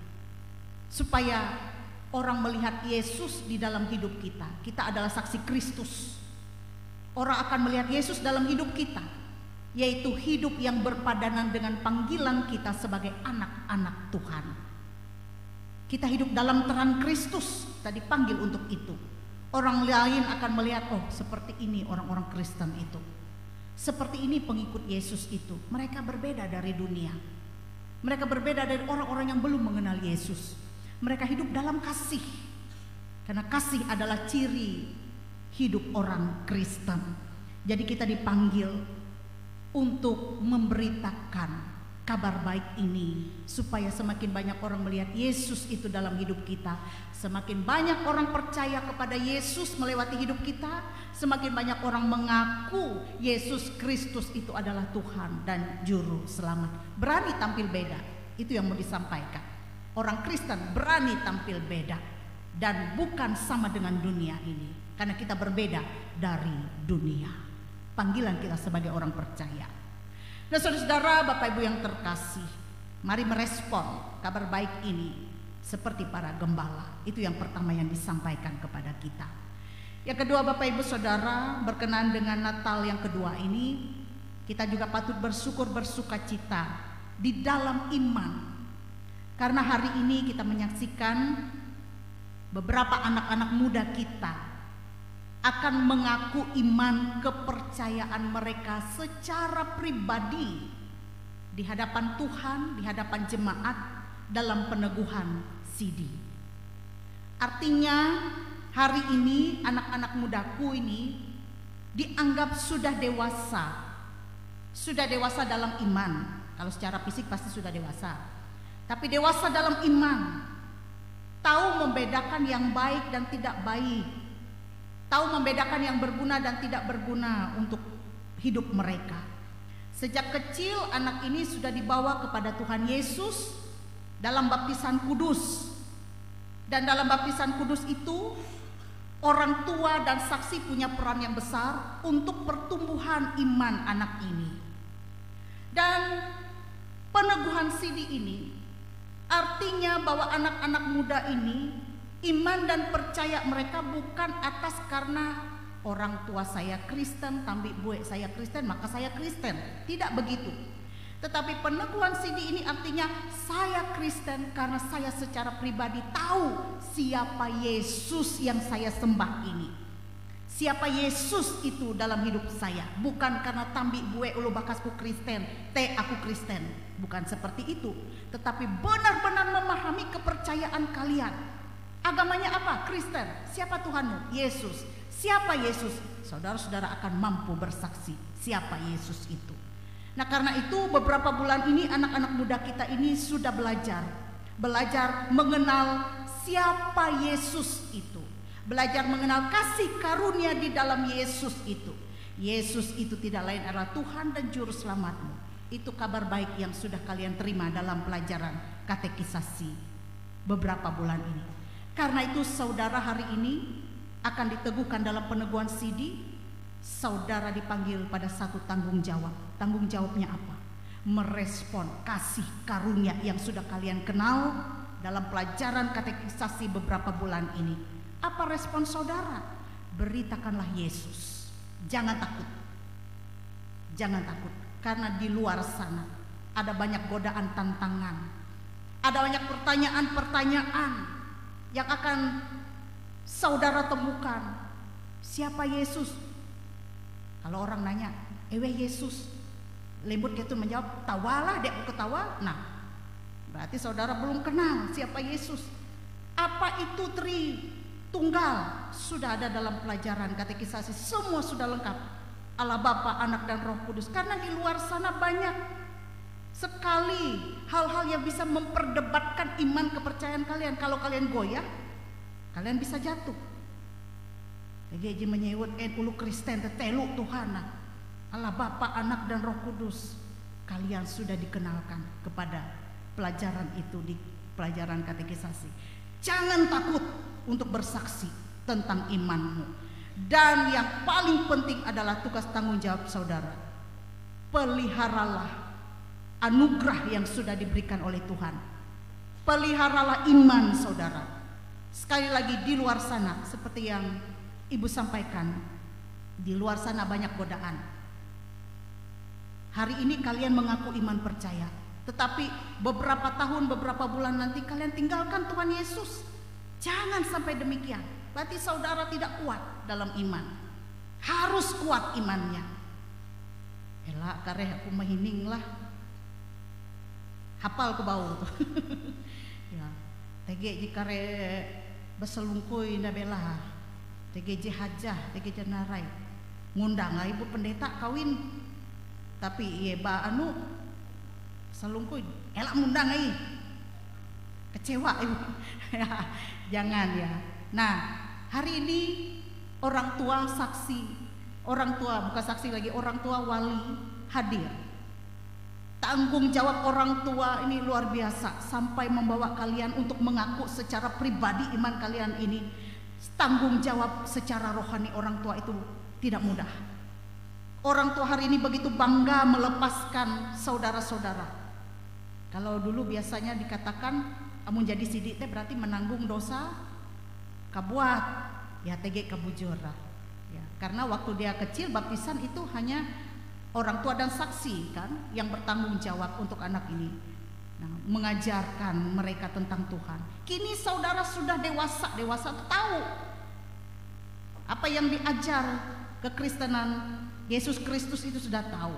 supaya orang melihat Yesus di dalam hidup kita. Kita adalah saksi Kristus. Orang akan melihat Yesus dalam hidup kita, yaitu hidup yang berpadanan dengan panggilan kita sebagai anak-anak Tuhan. Kita hidup dalam terang Kristus, kita dipanggil untuk itu. Orang lain akan melihat, oh seperti ini orang-orang Kristen itu, seperti ini pengikut Yesus itu. Mereka berbeda dari dunia. Mereka berbeda dari orang-orang yang belum mengenal Yesus. Mereka hidup dalam kasih, karena kasih adalah ciri hidup orang Kristen. Jadi kita dipanggil untuk memberitakan kabar baik ini, supaya semakin banyak orang melihat Yesus itu dalam hidup kita, semakin banyak orang percaya kepada Yesus melewati hidup kita, semakin banyak orang mengaku Yesus Kristus itu adalah Tuhan dan Juru Selamat. Berani tampil beda, itu yang mau disampaikan. Orang Kristen berani tampil beda dan bukan sama dengan dunia ini, karena kita berbeda dari dunia. Panggilan kita sebagai orang percaya. Nah, saudara-saudara, Bapak Ibu yang terkasih, mari merespon kabar baik ini seperti para gembala. Itu yang pertama yang disampaikan kepada kita. Yang kedua, Bapak Ibu Saudara, berkenaan dengan Natal yang kedua ini, kita juga patut bersyukur, bersukacita di dalam iman. Karena hari ini kita menyaksikan beberapa anak-anak muda kita akan mengaku iman kepercayaan mereka secara pribadi di hadapan Tuhan, di hadapan jemaat dalam peneguhan sidi. Artinya hari ini anak-anak mudaku ini dianggap sudah dewasa dalam iman. Kalau secara fisik pasti sudah dewasa, tapi dewasa dalam iman, tahu membedakan yang baik dan tidak baik, tahu membedakan yang berguna dan tidak berguna untuk hidup mereka. Sejak kecil anak ini sudah dibawa kepada Tuhan Yesus dalam baptisan kudus. Dan dalam baptisan kudus itu orang tua dan saksi punya peran yang besar untuk pertumbuhan iman anak ini. Dan peneguhan sidi ini artinya bahwa anak-anak muda ini iman dan percaya mereka bukan atas karena orang tua saya Kristen, tambi buek saya Kristen, maka saya Kristen. Tidak begitu. Tetapi peneguhan sidi ini artinya saya Kristen karena saya secara pribadi tahu siapa Yesus yang saya sembah ini. Siapa Yesus itu dalam hidup saya. Bukan karena tambi buek ulu bakasku Kristen, aku Kristen. Bukan seperti itu. Tetapi benar-benar memahami kepercayaan kalian. Agamanya apa? Kristen. Siapa Tuhanmu? Yesus. Siapa Yesus? Saudara-saudara akan mampu bersaksi siapa Yesus itu. Nah, karena itu beberapa bulan ini anak-anak muda kita ini sudah belajar mengenal siapa Yesus itu, belajar mengenal kasih karunia di dalam Yesus itu. Yesus itu tidak lain adalah Tuhan dan Juru Selamatmu. Itu kabar baik yang sudah kalian terima dalam pelajaran katekisasi beberapa bulan ini. Karena itu saudara hari ini akan diteguhkan dalam peneguhan sidi. Saudara dipanggil pada satu tanggung jawab. Tanggung jawabnya apa? Merespon kasih karunia yang sudah kalian kenal dalam pelajaran katekisasi beberapa bulan ini. Apa respon saudara? Beritakanlah Yesus. Jangan takut. Jangan takut. Karena di luar sana ada banyak godaan, tantangan. Ada banyak pertanyaan-pertanyaan yang akan saudara temukan. Siapa Yesus? Kalau orang nanya, ewe Yesus, lembut gitu menjawab, tawalah dek ketawa. Nah, berarti saudara belum kenal siapa Yesus. Apa itu Tritunggal? Sudah ada dalam pelajaran katekisasi, semua sudah lengkap. Allah Bapa, Anak dan Roh Kudus. Karena di luar sana banyak sekali hal-hal yang bisa memperdebatkan iman kepercayaan kalian. Kalau kalian goyah, kalian bisa jatuh. Gereja menyebut ulu Kristen tetelu Tuhan. Allah Bapa, Anak dan Roh Kudus. Kalian sudah dikenalkan kepada pelajaran itu di pelajaran katekisasi. Jangan takut untuk bersaksi. tentang imanmu. Dan yang paling penting adalah tugas tanggung jawab saudara. Peliharalah anugerah yang sudah diberikan oleh Tuhan. Peliharalah iman saudara. Sekali lagi, di luar sana seperti yang Ibu sampaikan, di luar sana banyak godaan. Hari ini kalian mengaku iman percaya, tetapi beberapa tahun, beberapa bulan nanti kalian tinggalkan Tuhan Yesus. Jangan sampai demikian. Berarti saudara tidak kuat dalam iman. Harus kuat imannya. Elak kareh aku mahining lah. Hafal ke bau tuh. Ya, tege jikare beselungkuy nda bela. Tege hajah, tege narai. Ngundang ibu pendeta kawin. Tapi iya ba anu selungkuy elak ngundang ai. Kecewa ibu. Jangan ya. Nah, hari ini orang tua saksi, orang tua bukan saksi lagi, orang tua wali hadir. Tanggung jawab orang tua ini luar biasa, sampai membawa kalian untuk mengaku secara pribadi iman kalian ini. Tanggung jawab secara rohani orang tua itu tidak mudah. Orang tua hari ini begitu bangga melepaskan saudara-saudara. Kalau dulu biasanya dikatakan amun jadi sidik teh berarti menanggung dosa kabuat, ya tege kabujur lah. Ya, karena waktu dia kecil baptisan itu hanya orang tua dan saksi kan yang bertanggung jawab untuk anak ini. Nah, mengajarkan mereka tentang Tuhan. Kini saudara sudah dewasa tahu apa yang diajar kekristenan Yesus Kristus itu sudah tahu.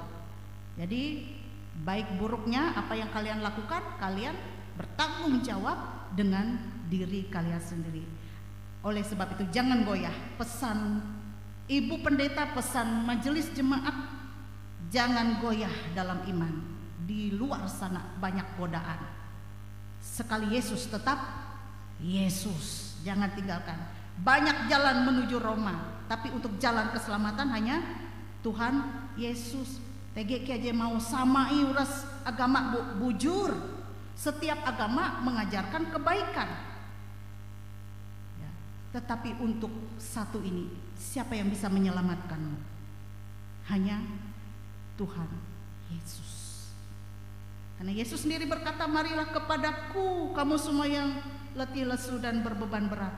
Jadi baik buruknya apa yang kalian lakukan, kalian bertanggung jawab dengan diri kalian sendiri. Oleh sebab itu jangan goyah. Pesan Ibu Pendeta, pesan majelis jemaat, jangan goyah dalam iman. Di luar sana banyak godaan. Sekali Yesus tetap Yesus, jangan tinggalkan. Banyak jalan menuju Roma, tapi untuk jalan keselamatan hanya Tuhan Yesus. TGK aja mau samai uras agama bujur. Setiap agama mengajarkan kebaikan. Ya, tetapi untuk satu ini, siapa yang bisa menyelamatkanmu? Hanya Tuhan Yesus. Karena Yesus sendiri berkata, marilah kepadaku kamu semua yang letih lesu dan berbeban berat.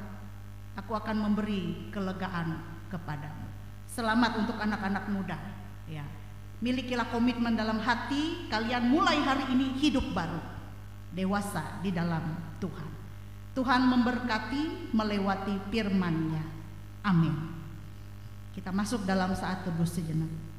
Aku akan memberi kelegaan kepadamu. Selamat untuk anak-anak muda. Ya, milikilah komitmen dalam hati kalian mulai hari ini hidup baru, dewasa di dalam Tuhan. Tuhan memberkati melewati firman-Nya. Amin. Kita masuk dalam saat teduh sejenak.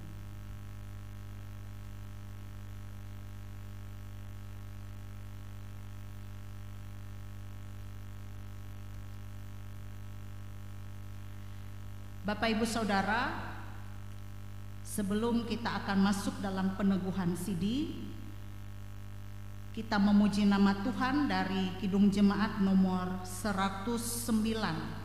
Bapak Ibu Saudara, sebelum kita akan masuk dalam peneguhan sidi, kita memuji nama Tuhan dari Kidung Jemaat nomor 109.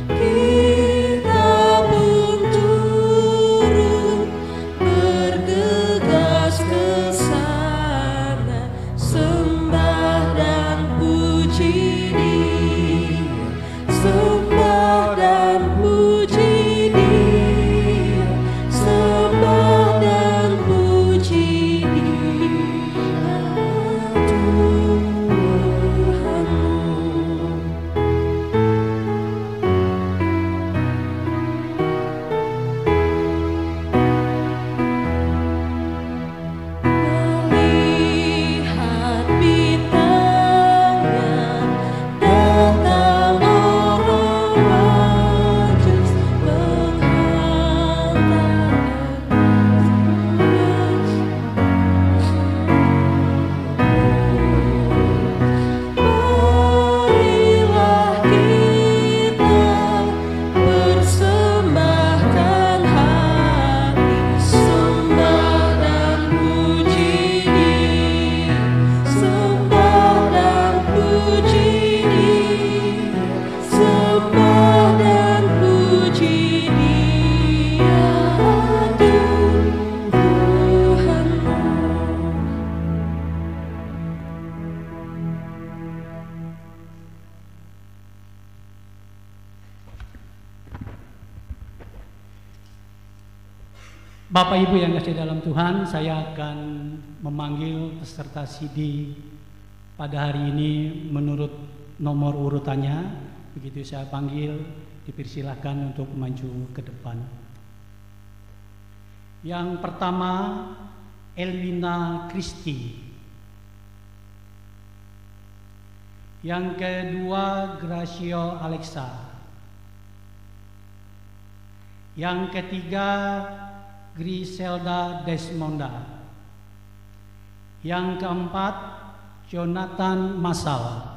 Kita Bapak Ibu yang kasih dalam Tuhan, saya akan memanggil peserta CD pada hari ini menurut nomor urutannya. Begitu saya panggil, dipersilahkan untuk maju ke depan. Yang pertama, Elwina Kristi. Yang kedua, Gracio Alexa. Yang ketiga, Griselda Desmonda. Yang keempat, Jonathan Masal.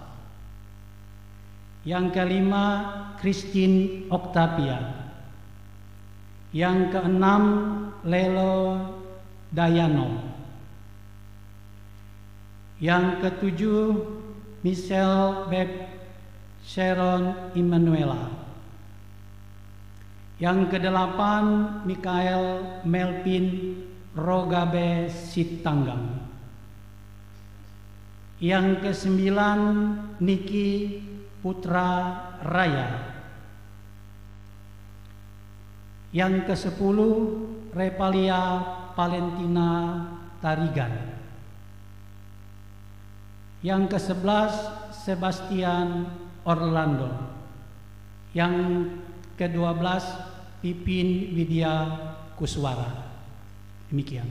Yang kelima, Christine Octavia. Yang keenam, Lelo Dayano. Yang ketujuh, Michelle Beb Sharon Immanuela. Yang kedelapan, Mikael Melvin Rogabe Sitanggang. Yang kesembilan, Niki Putra Raya. Yang kesepuluh, Repalia Valentina Tarigan. Yang kesebelas, Sebastian Orlando. Yang ke-12, Pipin Widya Kuswara. Demikian.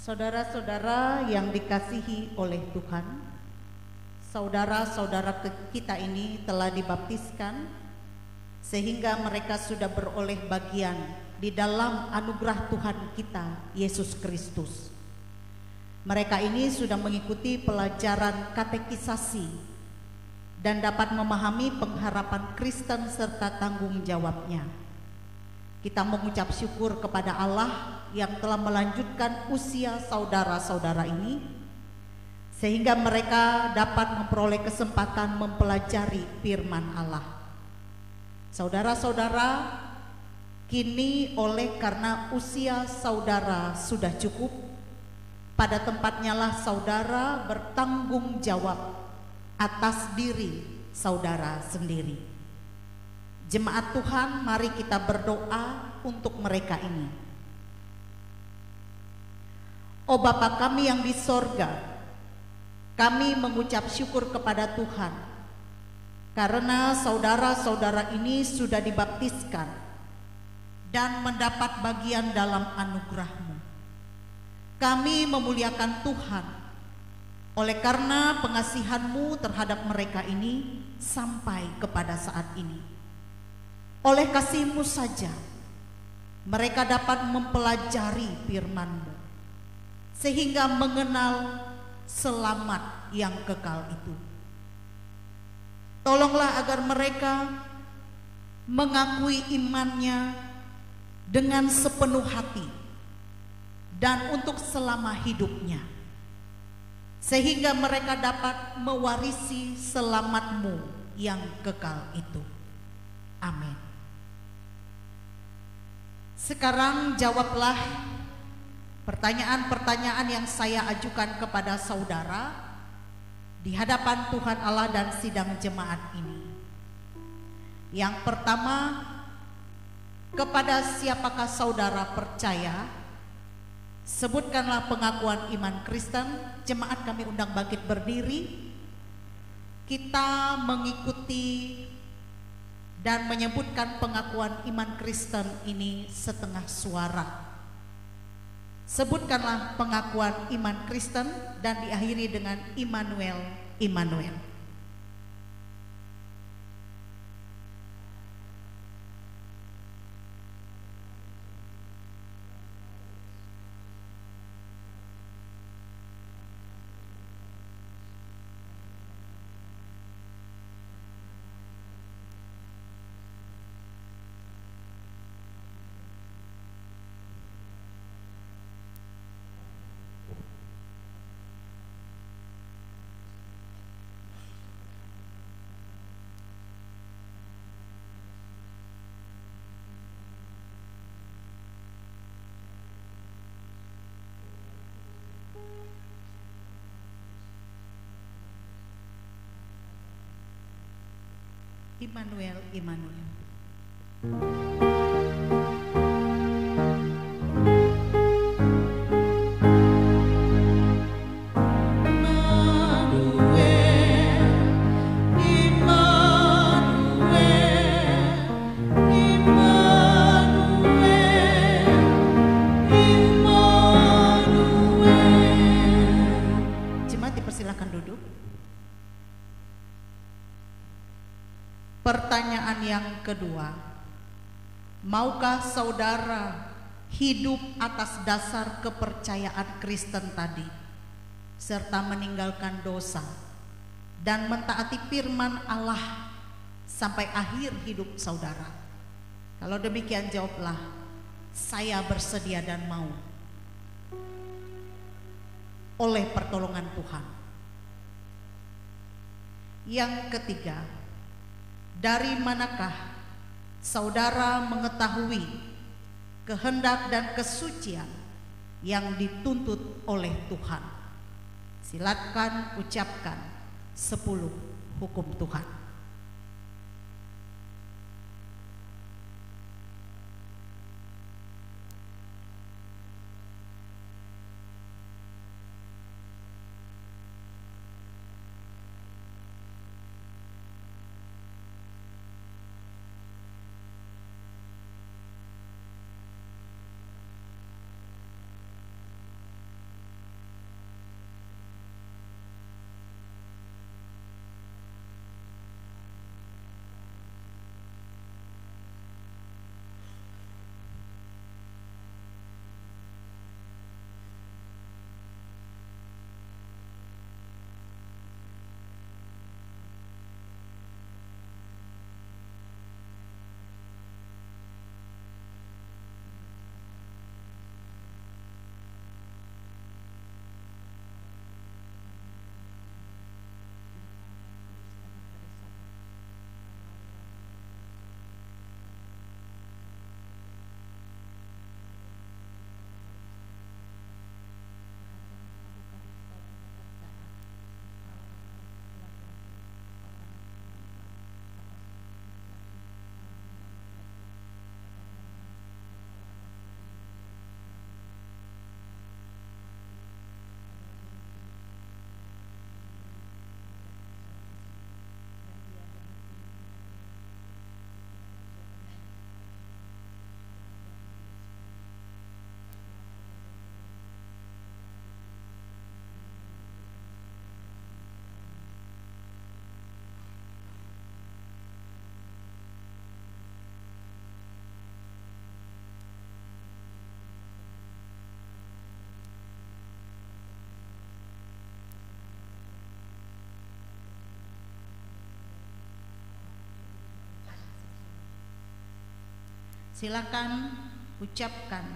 Saudara-saudara yang dikasihi oleh Tuhan, saudara-saudara kita ini telah dibaptiskan sehingga mereka sudah beroleh bagian di dalam anugerah Tuhan kita, Yesus Kristus. Mereka ini sudah mengikuti pelajaran katekisasi dan dapat memahami pengharapan Kristen serta tanggung jawabnya. Kita mengucap syukur kepada Allah yang telah melanjutkan usia saudara-saudara ini sehingga mereka dapat memperoleh kesempatan mempelajari firman Allah. Saudara-saudara, kini oleh karena usia saudara sudah cukup, pada tempatnya lah saudara bertanggung jawab atas diri saudara sendiri. Jemaat Tuhan, mari kita berdoa untuk mereka ini. Oh Bapa kami yang di sorga, kami mengucap syukur kepada Tuhan karena saudara-saudara ini sudah dibaptiskan dan mendapat bagian dalam anugerah-Mu. Kami memuliakan Tuhan oleh karena pengasihan-Mu terhadap mereka ini sampai kepada saat ini. Oleh kasih-Mu saja mereka dapat mempelajari firman-Mu sehingga mengenal selamat yang kekal itu. Tolonglah agar mereka mengakui imannya dengan sepenuh hati dan untuk selama hidupnya, sehingga mereka dapat mewarisi selamat-Mu yang kekal itu. Amin. Sekarang jawablah pertanyaan-pertanyaan yang saya ajukan kepada saudara di hadapan Tuhan Allah dan sidang jemaat ini. Yang pertama, kepada siapakah saudara percaya? Sebutkanlah pengakuan iman Kristen. Jemaat kami undang bangkit berdiri. Kita mengikuti dan menyebutkan pengakuan iman Kristen ini setengah suara. Sebutkanlah pengakuan iman Kristen dan diakhiri dengan Immanuel, Immanuel. Immanuel, Immanuel. Pertanyaan yang kedua, maukah saudara hidup atas dasar kepercayaan Kristen tadi, serta meninggalkan dosa dan mentaati firman Allah sampai akhir hidup saudara? Kalau demikian jawablah, saya bersedia dan mau oleh pertolongan Tuhan. Yang ketiga, dari manakah saudara mengetahui kehendak dan kesucian yang dituntut oleh Tuhan? Silakan ucapkan 10 hukum Tuhan. Silakan ucapkan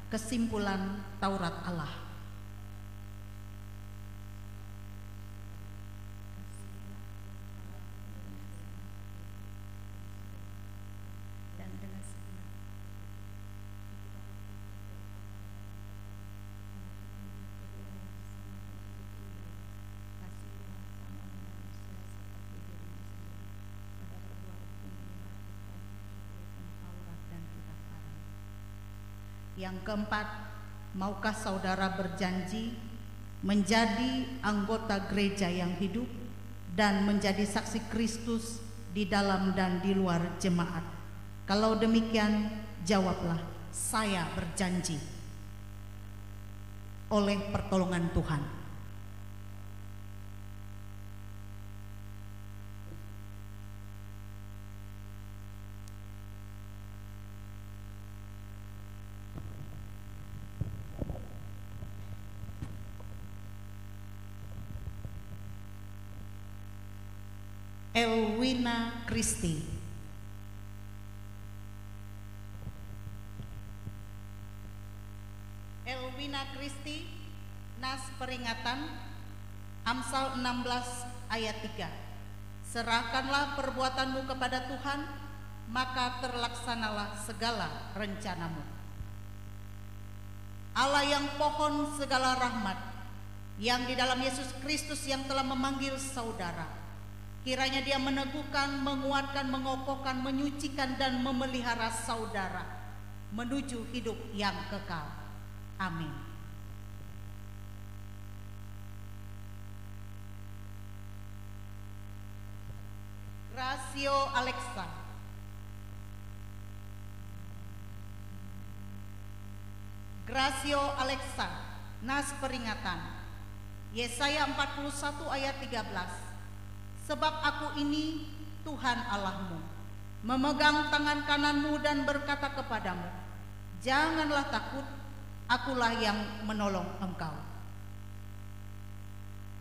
kesimpulan Taurat Allah. Yang keempat, maukah saudara berjanji menjadi anggota gereja yang hidup dan menjadi saksi Kristus di dalam dan di luar jemaat? Kalau demikian, jawablah, saya berjanji oleh pertolongan Tuhan. Elwina Kristi. Elwina Kristi, nas peringatan Amsal 16 ayat 3. Serahkanlah perbuatanmu kepada Tuhan, maka terlaksanalah segala rencanamu. Allah yang pohon segala rahmat, yang di dalam Yesus Kristus yang telah memanggil saudara, Kiranya dia meneguhkan, menguatkan, mengokohkan, menyucikan, dan memelihara saudara menuju hidup yang kekal. Amin. Gracio Alexa. Gracio Alexa, nas peringatan. Yesaya 41 ayat 13. Sebab aku ini Tuhan Allahmu, memegang tangan kananmu dan berkata kepadamu, janganlah takut, akulah yang menolong engkau.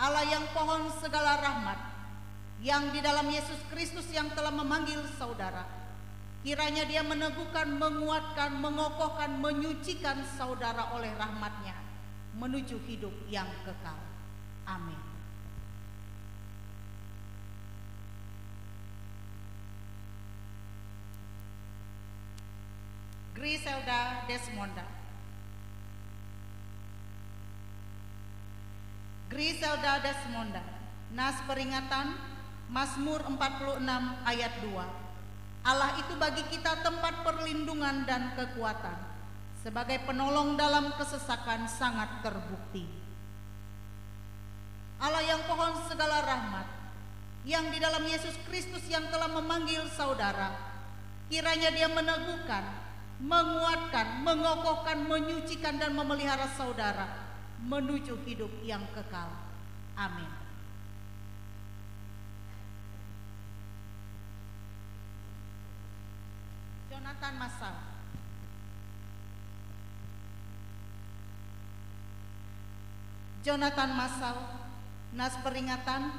Allah yang pohon segala rahmat, yang di dalam Yesus Kristus yang telah memanggil saudara, kiranya dia meneguhkan, menguatkan, mengokohkan, menyucikan saudara oleh rahmat-Nya menuju hidup yang kekal. Amin. Griselda Desmonda. Griselda Desmonda, nas peringatan Mazmur 46 ayat 2. Allah itu bagi kita tempat perlindungan dan kekuatan, sebagai penolong dalam kesesakan sangat terbukti. Allah yang pohon segala rahmat, yang di dalam Yesus Kristus yang telah memanggil saudara, kiranya dia meneguhkan, menguatkan, mengokohkan, menyucikan, dan memelihara saudara menuju hidup yang kekal. Amin. Jonathan Masal. Jonathan Masal, nas peringatan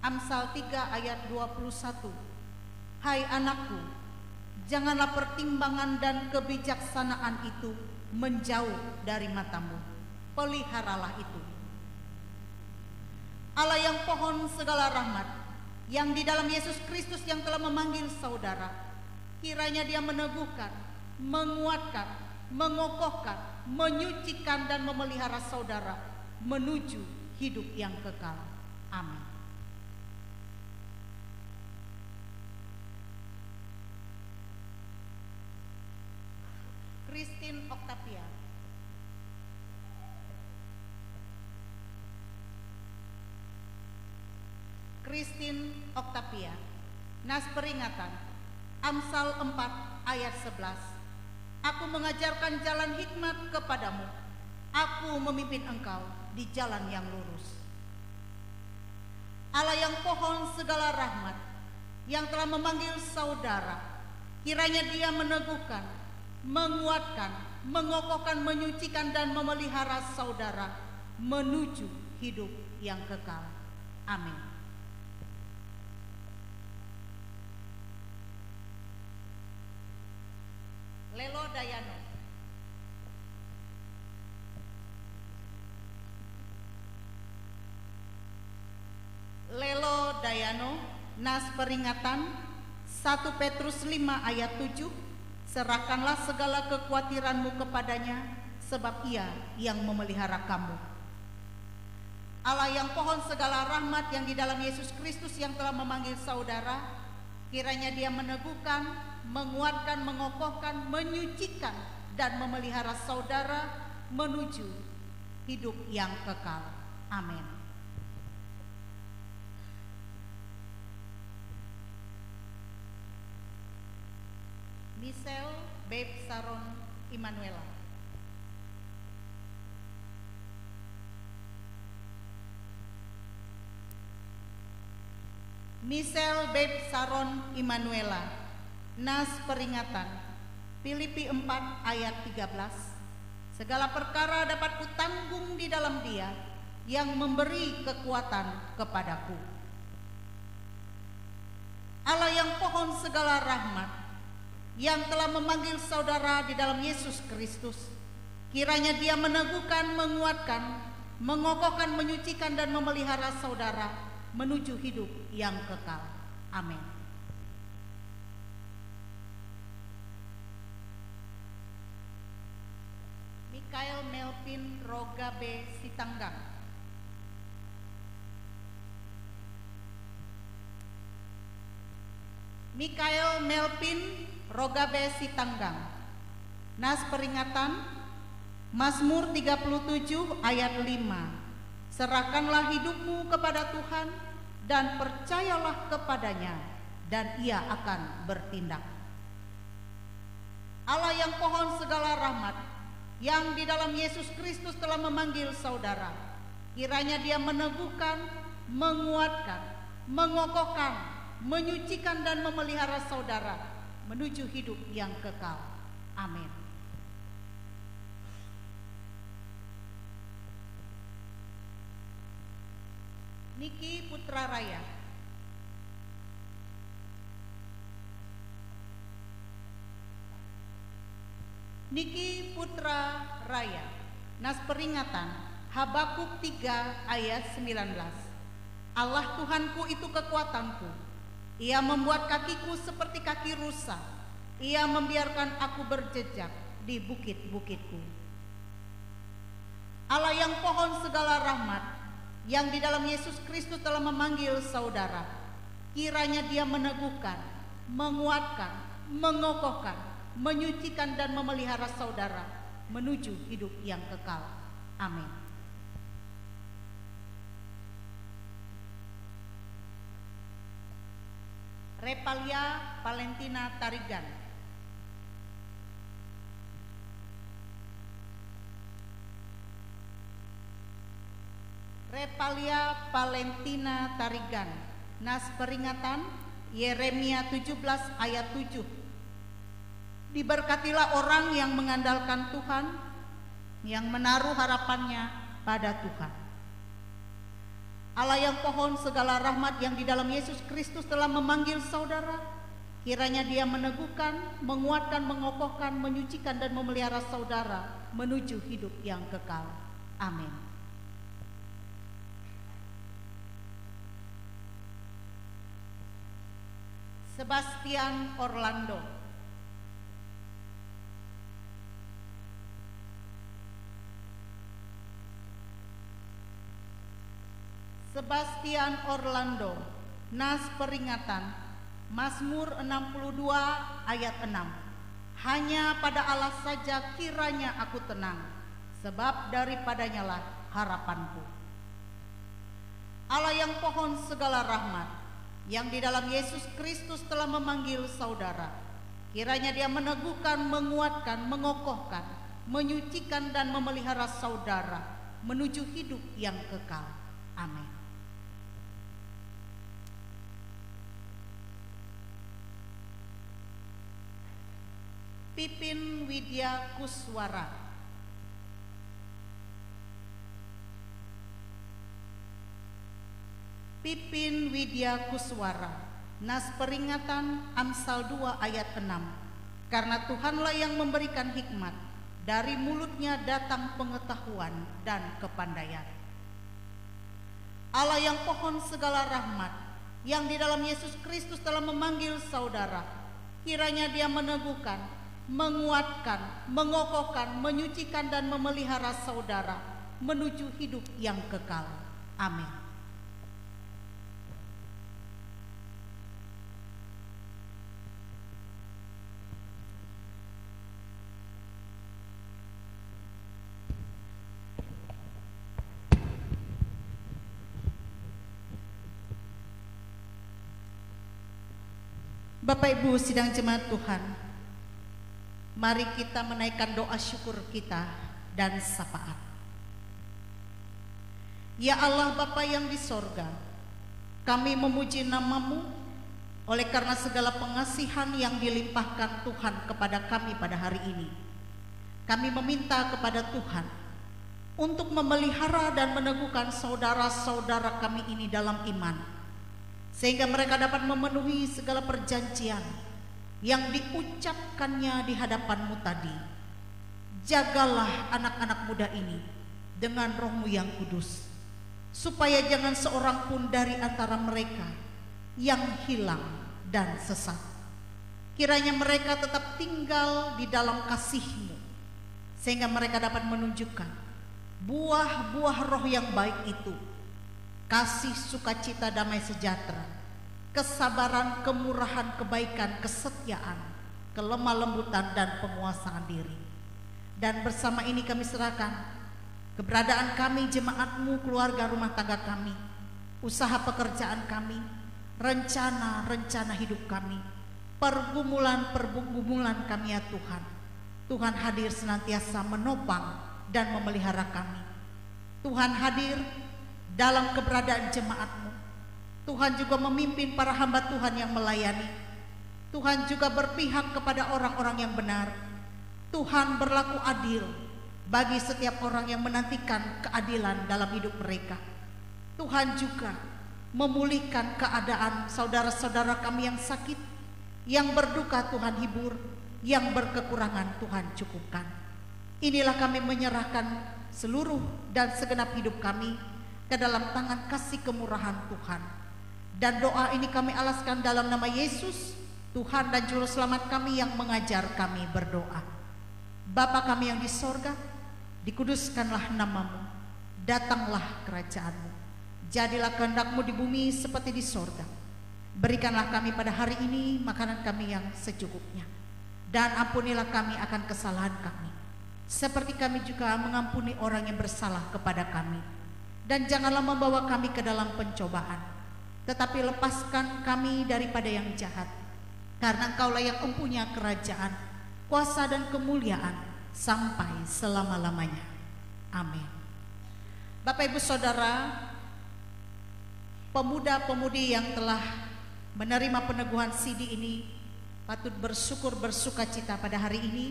Amsal 3 ayat 21. Hai anakku, janganlah pertimbangan dan kebijaksanaan itu menjauh dari matamu. Peliharalah itu. Allah yang pohon segala rahmat, yang di dalam Yesus Kristus yang telah memanggil saudara, kiranya dia meneguhkan, menguatkan, mengokohkan, menyucikan, dan memelihara saudara menuju hidup yang kekal. Amin. Christine Octavia. Christine Octavia, nas peringatan Amsal 4 ayat 11. Aku mengajarkan jalan hikmat kepadamu, aku memimpin engkau di jalan yang lurus. Allah yang pohon segala rahmat, yang telah memanggil saudara, kiranya dia meneguhkan, menguatkan, mengokohkan, menyucikan, dan memelihara saudara menuju hidup yang kekal. Amin. Lelo Dayano. Lelo Dayano, nas peringatan 1 Petrus 5 ayat 7. Serahkanlah segala kekhawatiranmu kepadanya, sebab ia yang memelihara kamu. Allah yang pohon segala rahmat, yang di dalam Yesus Kristus yang telah memanggil saudara, kiranya dia meneguhkan, menguatkan, mengokohkan, menyucikan, dan memelihara saudara menuju hidup yang kekal. Amin. Michelle Babe Saron Immanuela. Michelle Babe Saron Immanuela, nas peringatan Filipi 4 ayat 13. Segala perkara dapat kutanggung di dalam Dia yang memberi kekuatan kepadaku. Allah yang pohon segala rahmat, yang telah memanggil saudara di dalam Yesus Kristus, kiranya dia meneguhkan, menguatkan, mengokohkan, menyucikan, dan memelihara saudara menuju hidup yang kekal. Amin. Mikael Melvin Rogabe Sitanggang. Mikael Melvin Rogabe Sitanggang. Nas peringatan Mazmur 37 ayat 5. Serahkanlah hidupmu kepada Tuhan dan percayalah kepadanya, dan Ia akan bertindak. Allah yang pohon segala rahmat, yang di dalam Yesus Kristus telah memanggil saudara, kiranya Dia meneguhkan, menguatkan, mengokohkan, menyucikan dan memelihara saudara menuju hidup yang kekal. Amin. Niki Putra Raya. Niki Putra Raya. Nas peringatan Habakuk 3 ayat 19. Allah Tuhanku itu kekuatanku. Ia membuat kakiku seperti kaki rusa. Ia membiarkan aku berjejak di bukit-bukitku. Allah yang pohon segala rahmat, yang di dalam Yesus Kristus telah memanggil saudara, kiranya Dia meneguhkan, menguatkan, mengokohkan, menyucikan dan memelihara saudara menuju hidup yang kekal. Amin. Repalia Valentina Tarigan. Repalia Valentina Tarigan. Nas peringatan Yeremia 17 ayat 7. Diberkatilah orang yang mengandalkan Tuhan, yang menaruh harapannya pada Tuhan. Allah yang pohon segala rahmat, yang di dalam Yesus Kristus telah memanggil saudara, kiranya Dia meneguhkan, menguatkan, mengokohkan, menyucikan dan memelihara saudara menuju hidup yang kekal. Amin. Sebastian Orlando. Sebastian Orlando. Nas peringatan Mazmur 62 ayat 6. Hanya pada Allah saja kiranya aku tenang, sebab daripadanya lah harapanku. Allah yang pohon segala rahmat, yang di dalam Yesus Kristus telah memanggil saudara, kiranya Dia meneguhkan, menguatkan, mengokohkan, menyucikan dan memelihara saudara menuju hidup yang kekal. Amin. Pipin Widya Kuswara. Pipin Widya Kuswara. Nas peringatan Amsal 2 ayat 6. Karena Tuhanlah yang memberikan hikmat, dari mulutnya datang pengetahuan dan kepandaian. Allah yang pohon segala rahmat, yang di dalam Yesus Kristus telah memanggil saudara, kiranya Dia meneguhkan, menguatkan, mengokohkan, menyucikan dan memelihara saudara menuju hidup yang kekal. Amin. Bapak Ibu sidang jemaat Tuhan, mari kita menaikkan doa syukur kita dan syafaat. Ya Allah Bapa yang di sorga, kami memuji nama-Mu oleh karena segala pengasihan yang dilimpahkan Tuhan kepada kami pada hari ini. Kami meminta kepada Tuhan untuk memelihara dan meneguhkan saudara-saudara kami ini dalam iman, sehingga mereka dapat memenuhi segala perjanjian yang diucapkannya di hadapan-Mu tadi. Jagalah anak-anak muda ini dengan Roh-Mu yang kudus, supaya jangan seorang pun dari antara mereka yang hilang dan sesat. Kiranya mereka tetap tinggal di dalam kasih-Mu, sehingga mereka dapat menunjukkan buah-buah roh yang baik itu: kasih, sukacita, damai sejahtera, kesabaran, kemurahan, kebaikan, kesetiaan, kelemah lembutan, dan penguasaan diri. Dan bersama ini kami serahkan keberadaan kami, jemaat-Mu, keluarga rumah tangga kami, usaha pekerjaan kami, rencana-rencana hidup kami, pergumulan-pergumulan kami ya Tuhan. Tuhan hadir senantiasa menopang dan memelihara kami. Tuhan hadir dalam keberadaan jemaat-Mu. Tuhan juga memimpin para hamba Tuhan yang melayani. Tuhan juga berpihak kepada orang-orang yang benar. Tuhan berlaku adil bagi setiap orang yang menantikan keadilan dalam hidup mereka. Tuhan juga memulihkan keadaan saudara-saudara kami yang sakit, yang berduka Tuhan hibur, yang berkekurangan Tuhan cukupkan. Inilah kami menyerahkan seluruh dan segenap hidup kami ke dalam tangan kasih kemurahan Tuhan. Dan doa ini kami alaskan dalam nama Yesus, Tuhan dan Juru Selamat kami yang mengajar kami berdoa. Bapa kami yang di sorga, dikuduskanlah nama-Mu, datanglah kerajaan-Mu, jadilah kehendak-Mu di bumi seperti di sorga. Berikanlah kami pada hari ini makanan kami yang secukupnya, dan ampunilah kami akan kesalahan kami, seperti kami juga mengampuni orang yang bersalah kepada kami. Dan janganlah membawa kami ke dalam pencobaan, tetapi lepaskan kami daripada yang jahat. Karena Engkaulah yang mempunyai kerajaan, kuasa dan kemuliaan sampai selama-lamanya. Amin. Bapak Ibu Saudara, pemuda-pemudi yang telah menerima peneguhan CD ini patut bersyukur, bersuka cita pada hari ini.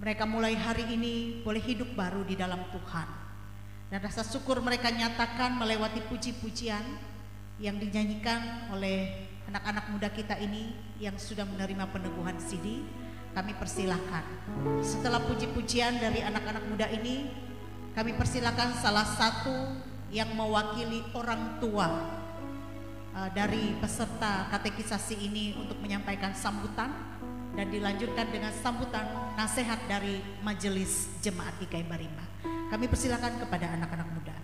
Mereka mulai hari ini boleh hidup baru di dalam Tuhan. Dan rasa syukur mereka nyatakan melewati puji-pujian yang dinyanyikan oleh anak-anak muda kita ini yang sudah menerima peneguhan CD. Kami persilahkan, setelah puji-pujian dari anak-anak muda ini, kami persilahkan salah satu yang mewakili orang tua dari peserta katekisasi ini untuk menyampaikan sambutan, dan dilanjutkan dengan sambutan nasihat dari Majelis Jemaat GKI Barimba. Kami persilahkan kepada anak-anak muda.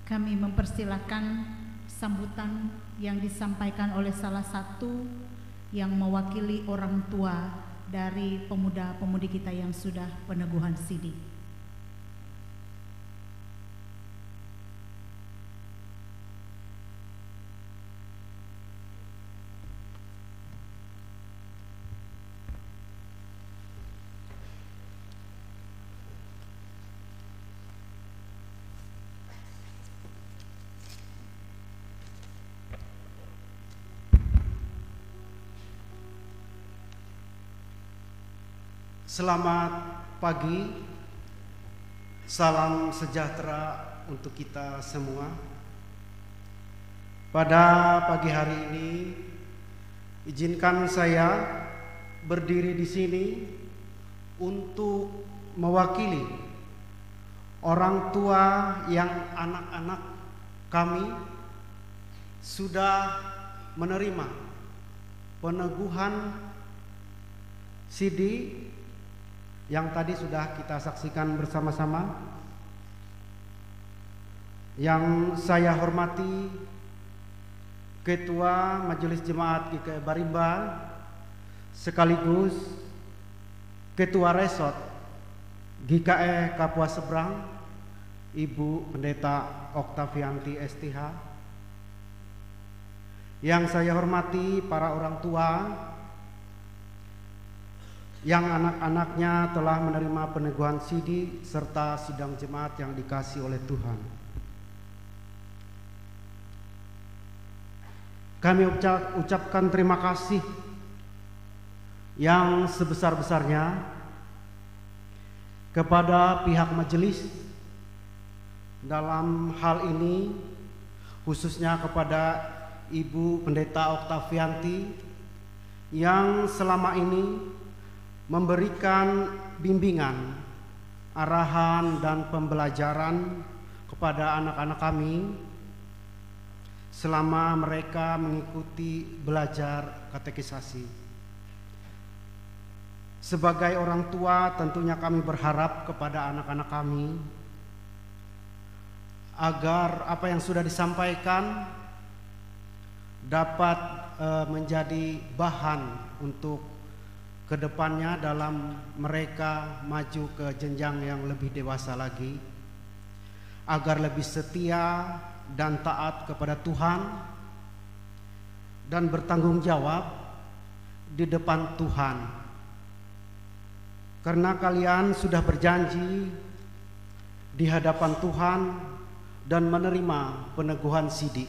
Kami mempersilakan sambutan yang disampaikan oleh salah satu yang mewakili orang tua dari pemuda-pemudi kita yang sudah peneguhan sidi. Selamat pagi, salam sejahtera untuk kita semua. Pada pagi hari ini, izinkan saya berdiri di sini untuk mewakili orang tua yang anak-anak kami sudah menerima peneguhan sidi yang tadi sudah kita saksikan bersama-sama. Yang saya hormati Ketua Majelis Jemaat GKI Barimba sekaligus Ketua Resort GKI Kapuas Seberang, Ibu Pendeta Oktavianti STH. Yang saya hormati para orang tua yang anak-anaknya telah menerima peneguhan sidi serta sidang jemaat yang dikasihi oleh Tuhan. Kami ucapkan terima kasih yang sebesar-besarnya kepada pihak majelis dalam hal ini, khususnya kepada Ibu Pendeta Oktavianti yang selama ini memberikan bimbingan, arahan dan pembelajaran kepada anak-anak kami selama mereka mengikuti belajar katekisasi. Sebagai orang tua, tentunya kami berharap kepada anak-anak kami agar apa yang sudah disampaikan dapat menjadi bahan untuk kedepannya dalam mereka maju ke jenjang yang lebih dewasa lagi, agar lebih setia dan taat kepada Tuhan dan bertanggung jawab di depan Tuhan, karena kalian sudah berjanji di hadapan Tuhan dan menerima peneguhan sidi.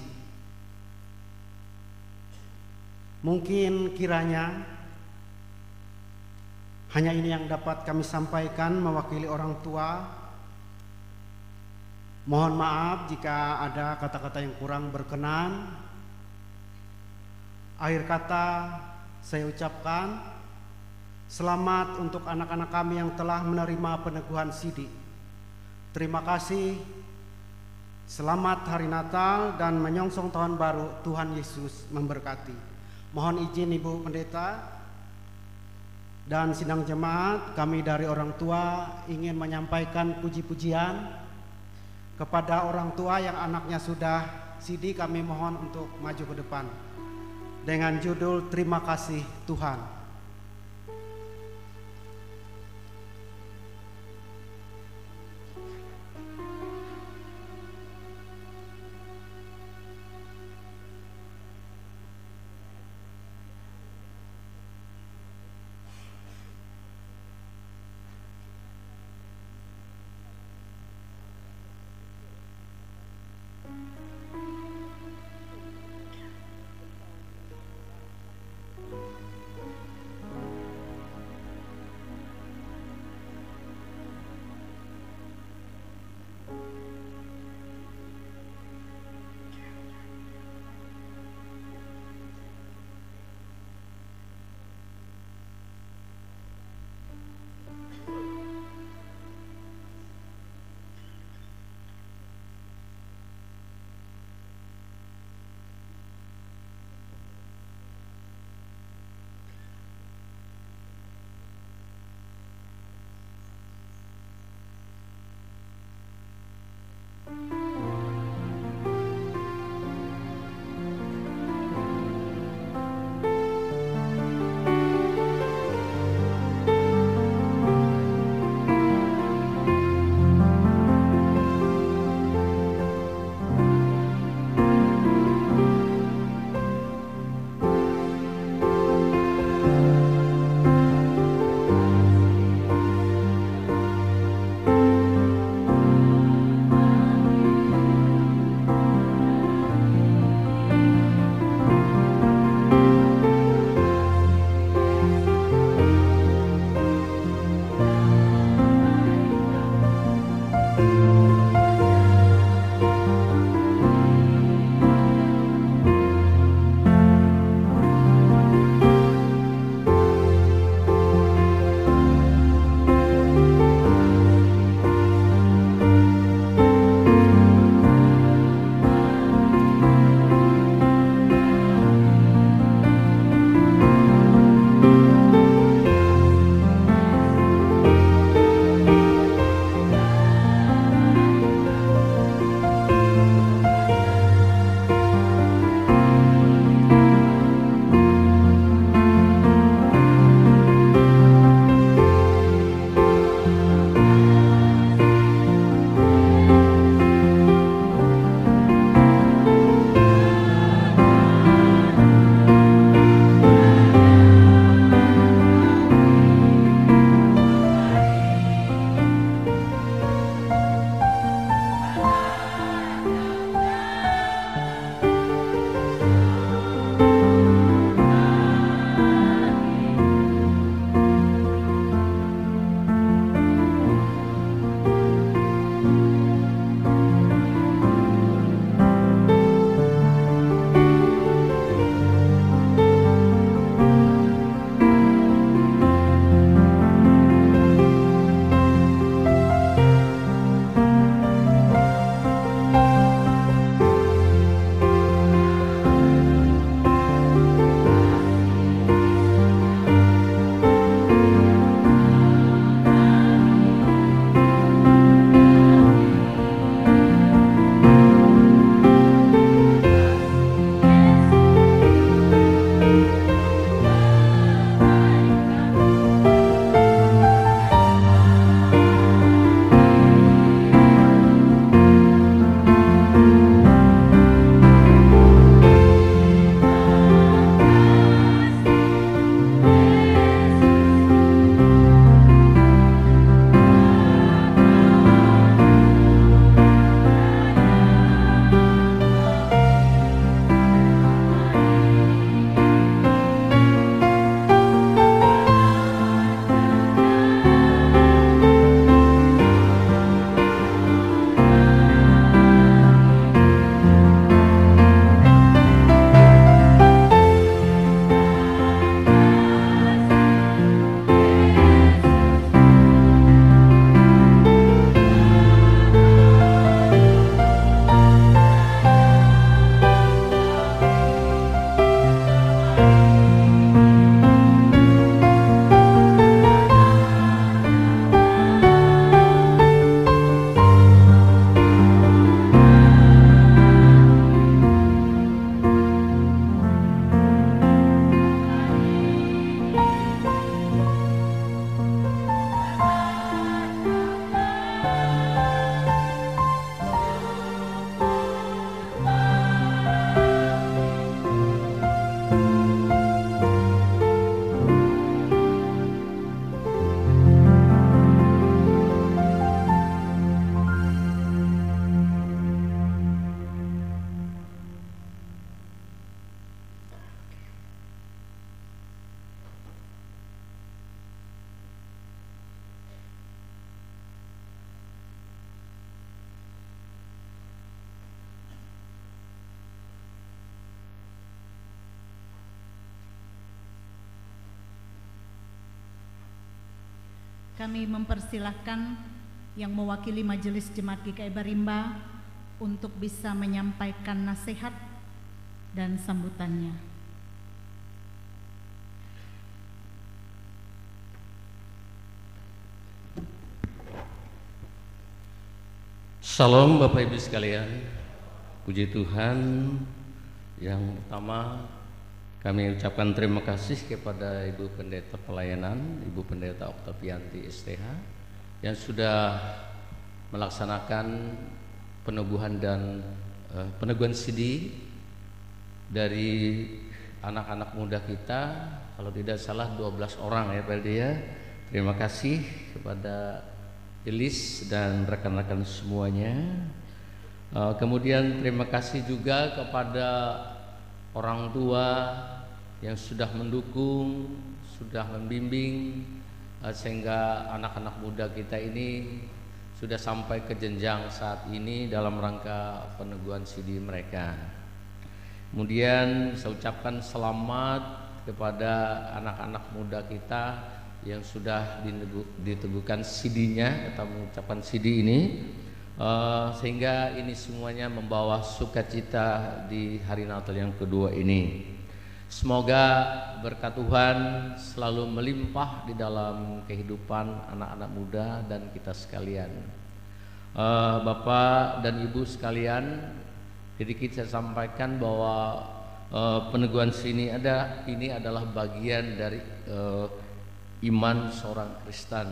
Mungkin kiranya hanya ini yang dapat kami sampaikan mewakili orang tua. Mohon maaf jika ada kata-kata yang kurang berkenan. Akhir kata saya ucapkan selamat untuk anak-anak kami yang telah menerima peneguhan sidi. Terima kasih. Selamat Hari Natal dan menyongsong Tahun Baru. Tuhan Yesus memberkati. Mohon izin Ibu Pendeta dan sidang jemaat, kami dari orang tua ingin menyampaikan puji-pujian kepada orang tua yang anaknya sudah sidi. Kami mohon untuk maju ke depan dengan judul Terima Kasih Tuhan. Kami mempersilahkan yang mewakili Majelis Jemaat GKI Barimba untuk bisa menyampaikan nasihat dan sambutannya. Salam Bapak Ibu sekalian, puji Tuhan. Yang pertama kami ucapkan terima kasih kepada Ibu Pendeta Pelayanan, Ibu Pendeta Oktavianti STH yang sudah melaksanakan peneguhan dan peneguhan CD dari anak-anak muda kita, kalau tidak salah 12 orang ya Pak ya. Terima kasih kepada Elis dan rekan-rekan semuanya. Kemudian terima kasih juga kepada orang tua yang sudah mendukung, sudah membimbing sehingga anak-anak muda kita ini sudah sampai ke jenjang saat ini dalam rangka peneguhan CD mereka. Kemudian saya ucapkan selamat kepada anak-anak muda kita yang sudah diteguhkan CD-nya atau mengucapkan CD ini, sehingga ini semuanya membawa sukacita di hari Natal yang kedua ini. Semoga berkat Tuhan selalu melimpah di dalam kehidupan anak-anak muda dan kita sekalian. Bapak dan Ibu sekalian, sedikit saya sampaikan bahwa peneguhan ini adalah bagian dari iman seorang Kristen.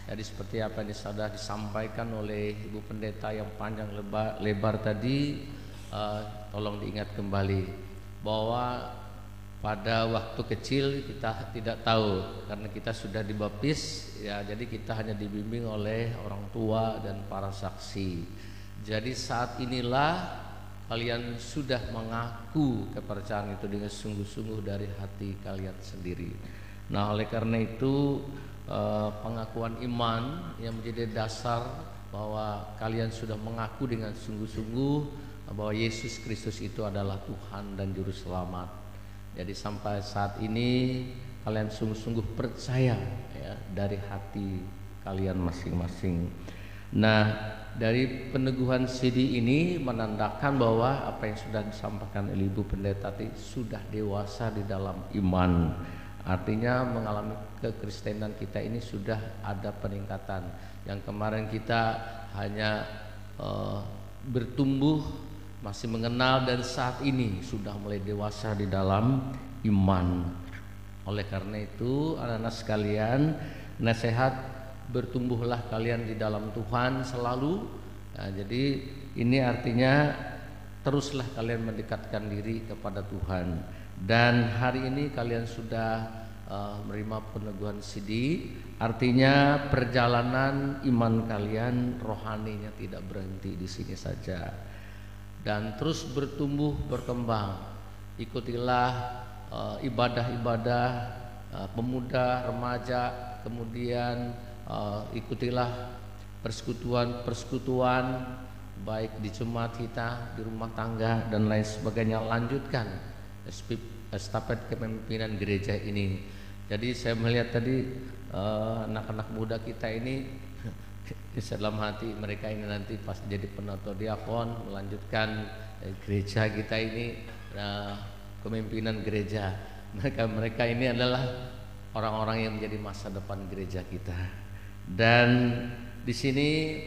Jadi seperti apa yang sudah disampaikan oleh Ibu Pendeta yang panjang lebar tadi, tolong diingat kembali bahwa pada waktu kecil kita tidak tahu karena kita sudah dibaptis ya, jadi kita hanya dibimbing oleh orang tua dan para saksi. Jadi saat inilah kalian sudah mengaku kepercayaan itu dengan sungguh-sungguh dari hati kalian sendiri. Nah, oleh karena itu pengakuan iman yang menjadi dasar bahwa kalian sudah mengaku dengan sungguh-sungguh bahwa Yesus Kristus itu adalah Tuhan dan Juru Selamat. Jadi sampai saat ini kalian sungguh-sungguh percaya ya, dari hati kalian masing-masing. Nah, dari peneguhan CD ini menandakan bahwa apa yang sudah disampaikan oleh Ibu Pendeta tadi sudah dewasa di dalam iman. Artinya mengalami kekristenan kita ini sudah ada peningkatan. Yang kemarin kita hanya bertumbuh, masih mengenal, dan saat ini sudah mulai dewasa di dalam iman. Oleh karena itu anak-anak sekalian, nasihat bertumbuhlah kalian di dalam Tuhan selalu. Nah, jadi ini artinya teruslah kalian mendekatkan diri kepada Tuhan. Dan hari ini kalian sudah menerima peneguhan CD, artinya perjalanan iman kalian rohaninya tidak berhenti di sini saja dan terus bertumbuh berkembang. Ikutilah ibadah-ibadah pemuda, remaja, kemudian ikutilah persekutuan-persekutuan baik di jemaat kita, di rumah tangga dan lain sebagainya. Lanjutkan estafet kepemimpinan gereja ini. Jadi saya melihat tadi anak-anak muda kita ini dalam hati mereka ini nanti pas jadi penatua diakon, melanjutkan gereja kita ini, kepemimpinan gereja. Mereka ini adalah orang-orang yang menjadi masa depan gereja kita. Dan di sini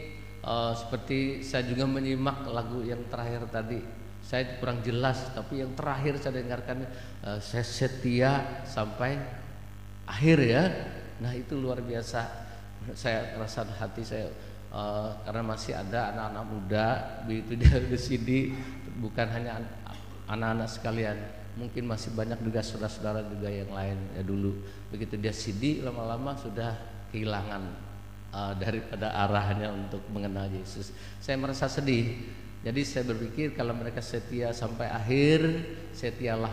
seperti saya juga menyimak lagu yang terakhir tadi. Saya kurang jelas, tapi yang terakhir saya dengarkan saya setia sampai akhir ya. Nah itu luar biasa. Saya rasa hati saya karena masih ada anak-anak muda begitu dia di sini, bukan hanya anak-anak sekalian, mungkin masih banyak juga saudara-saudara juga yang lain ya dulu. Begitu dia CD lama-lama sudah kehilangan daripada arahnya untuk mengenal Yesus. Saya merasa sedih. Jadi saya berpikir kalau mereka setia sampai akhir, setialah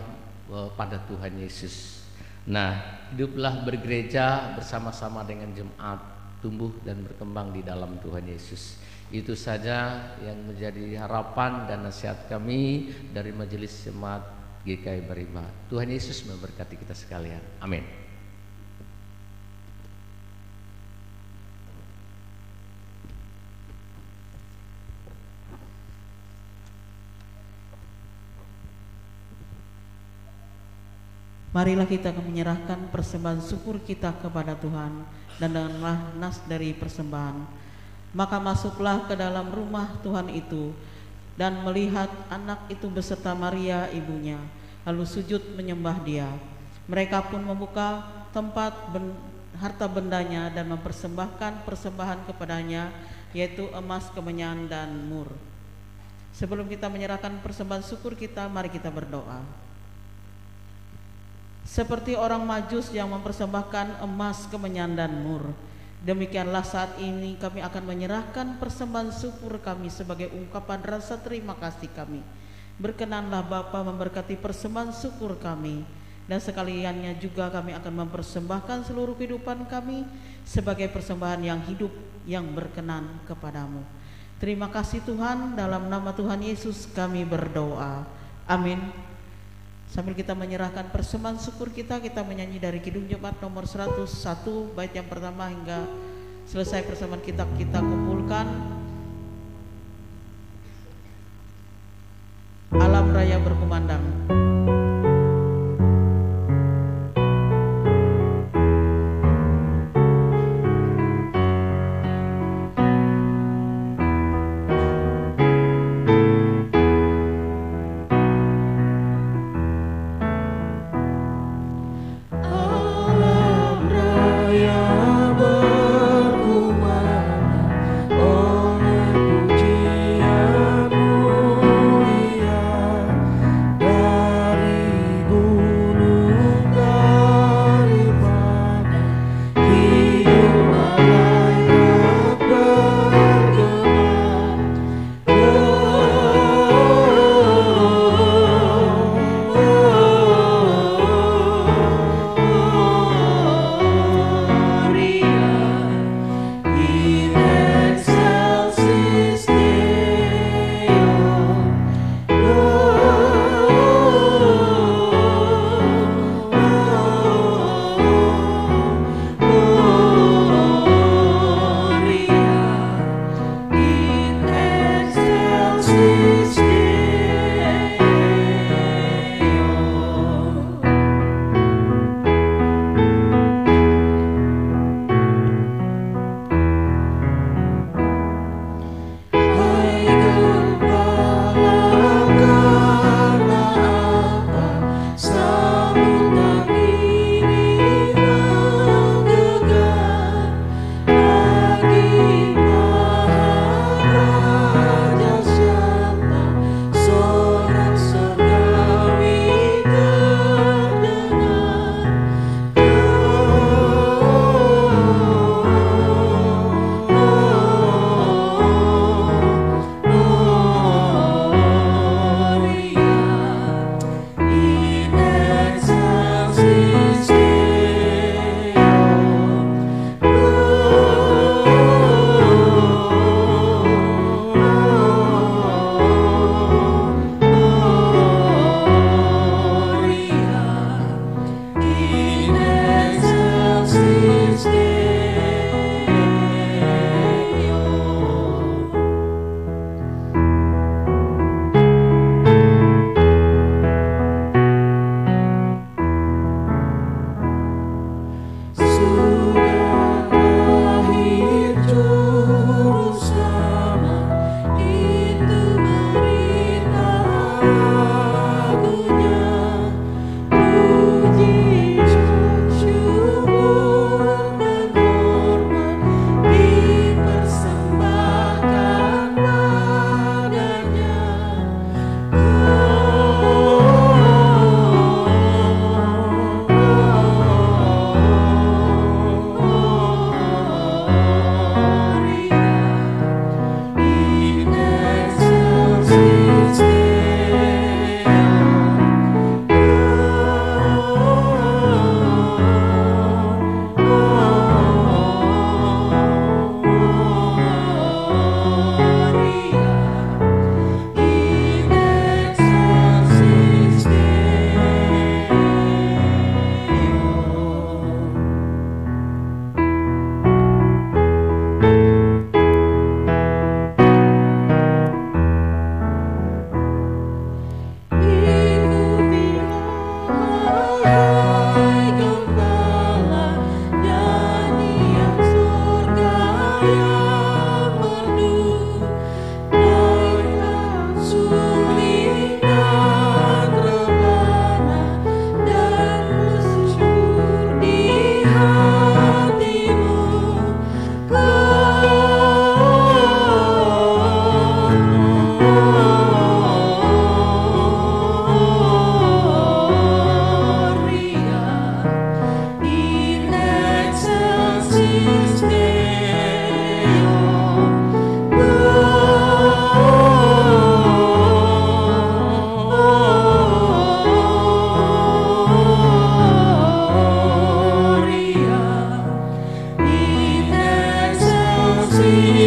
pada Tuhan Yesus. Nah, hiduplah bergereja bersama-sama dengan jemaat, tumbuh dan berkembang di dalam Tuhan Yesus. Itu saja yang menjadi harapan dan nasihat kami dari Majelis Jemaat GKI Barimba. Tuhan Yesus memberkati kita sekalian. Amin. Marilah kita menyerahkan persembahan syukur kita kepada Tuhan, dan denganlah nas dari persembahan. Maka masuklah ke dalam rumah Tuhan itu, dan melihat anak itu beserta Maria ibunya, lalu sujud menyembah dia. Mereka pun membuka tempat harta bendanya dan mempersembahkan persembahan kepadanya, yaitu emas, kemenyan, dan mur. Sebelum kita menyerahkan persembahan syukur kita, mari kita berdoa. Seperti orang Majus yang mempersembahkan emas, kemenyan, dan mur, demikianlah saat ini kami akan menyerahkan persembahan syukur kami sebagai ungkapan rasa terima kasih kami. Berkenanlah Bapa memberkati persembahan syukur kami, dan sekaliannya juga kami akan mempersembahkan seluruh kehidupan kami sebagai persembahan yang hidup yang berkenan kepadamu. Terima kasih Tuhan, dalam nama Tuhan Yesus kami berdoa. Amin. Sambil kita menyerahkan persembahan syukur kita, kita menyanyi dari Kidung Jemaat nomor 101 bait yang pertama hingga selesai persembahan kita kumpulkan. Alam raya berkumandang.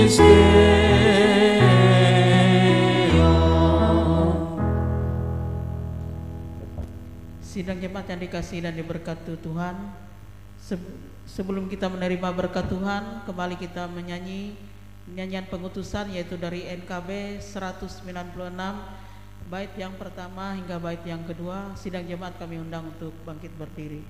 Sidang jemaat yang dikasihi dan diberkati Tuhan, sebelum kita menerima berkat Tuhan, kembali kita menyanyi nyanyian pengutusan, yaitu dari NKB 196 bait yang pertama hingga bait yang kedua. Sidang jemaat kami undang untuk bangkit berdiri.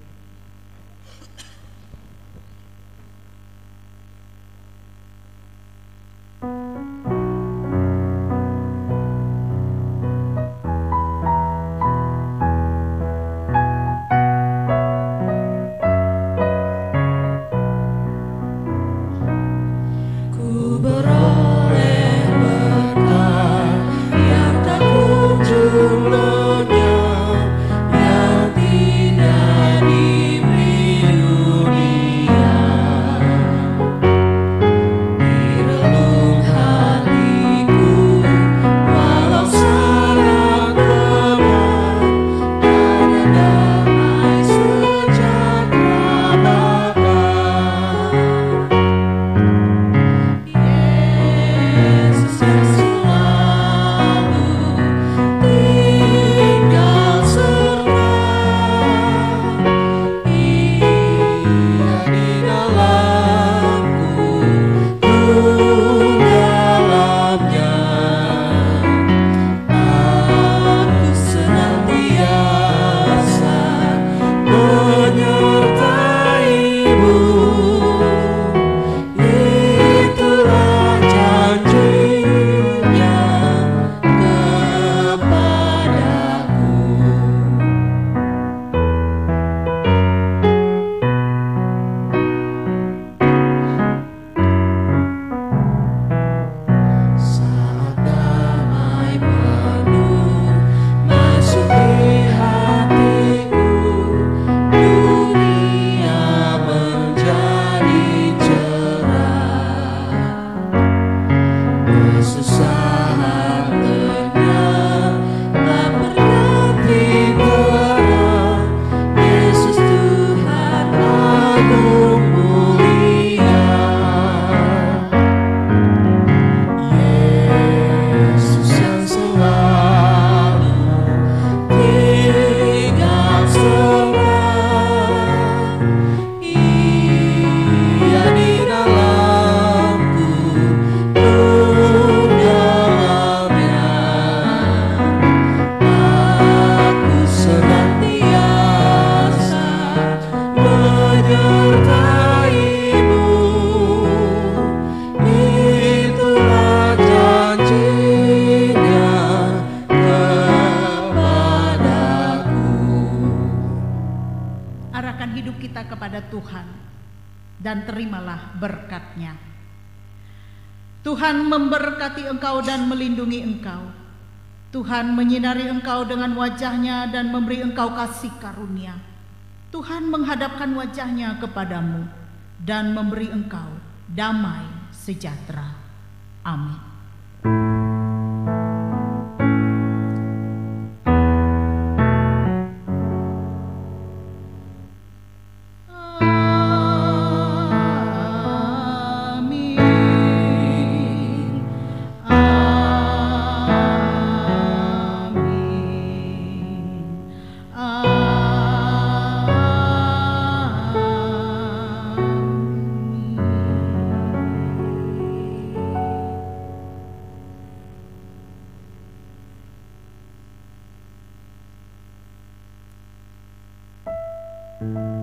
Dan terimalah berkat-Nya. Tuhan memberkati engkau dan melindungi engkau. Tuhan menyinari engkau dengan wajah-Nya dan memberi engkau kasih karunia. Tuhan menghadapkan wajah-Nya kepadamu dan memberi engkau damai sejahtera. Amin. Thank you.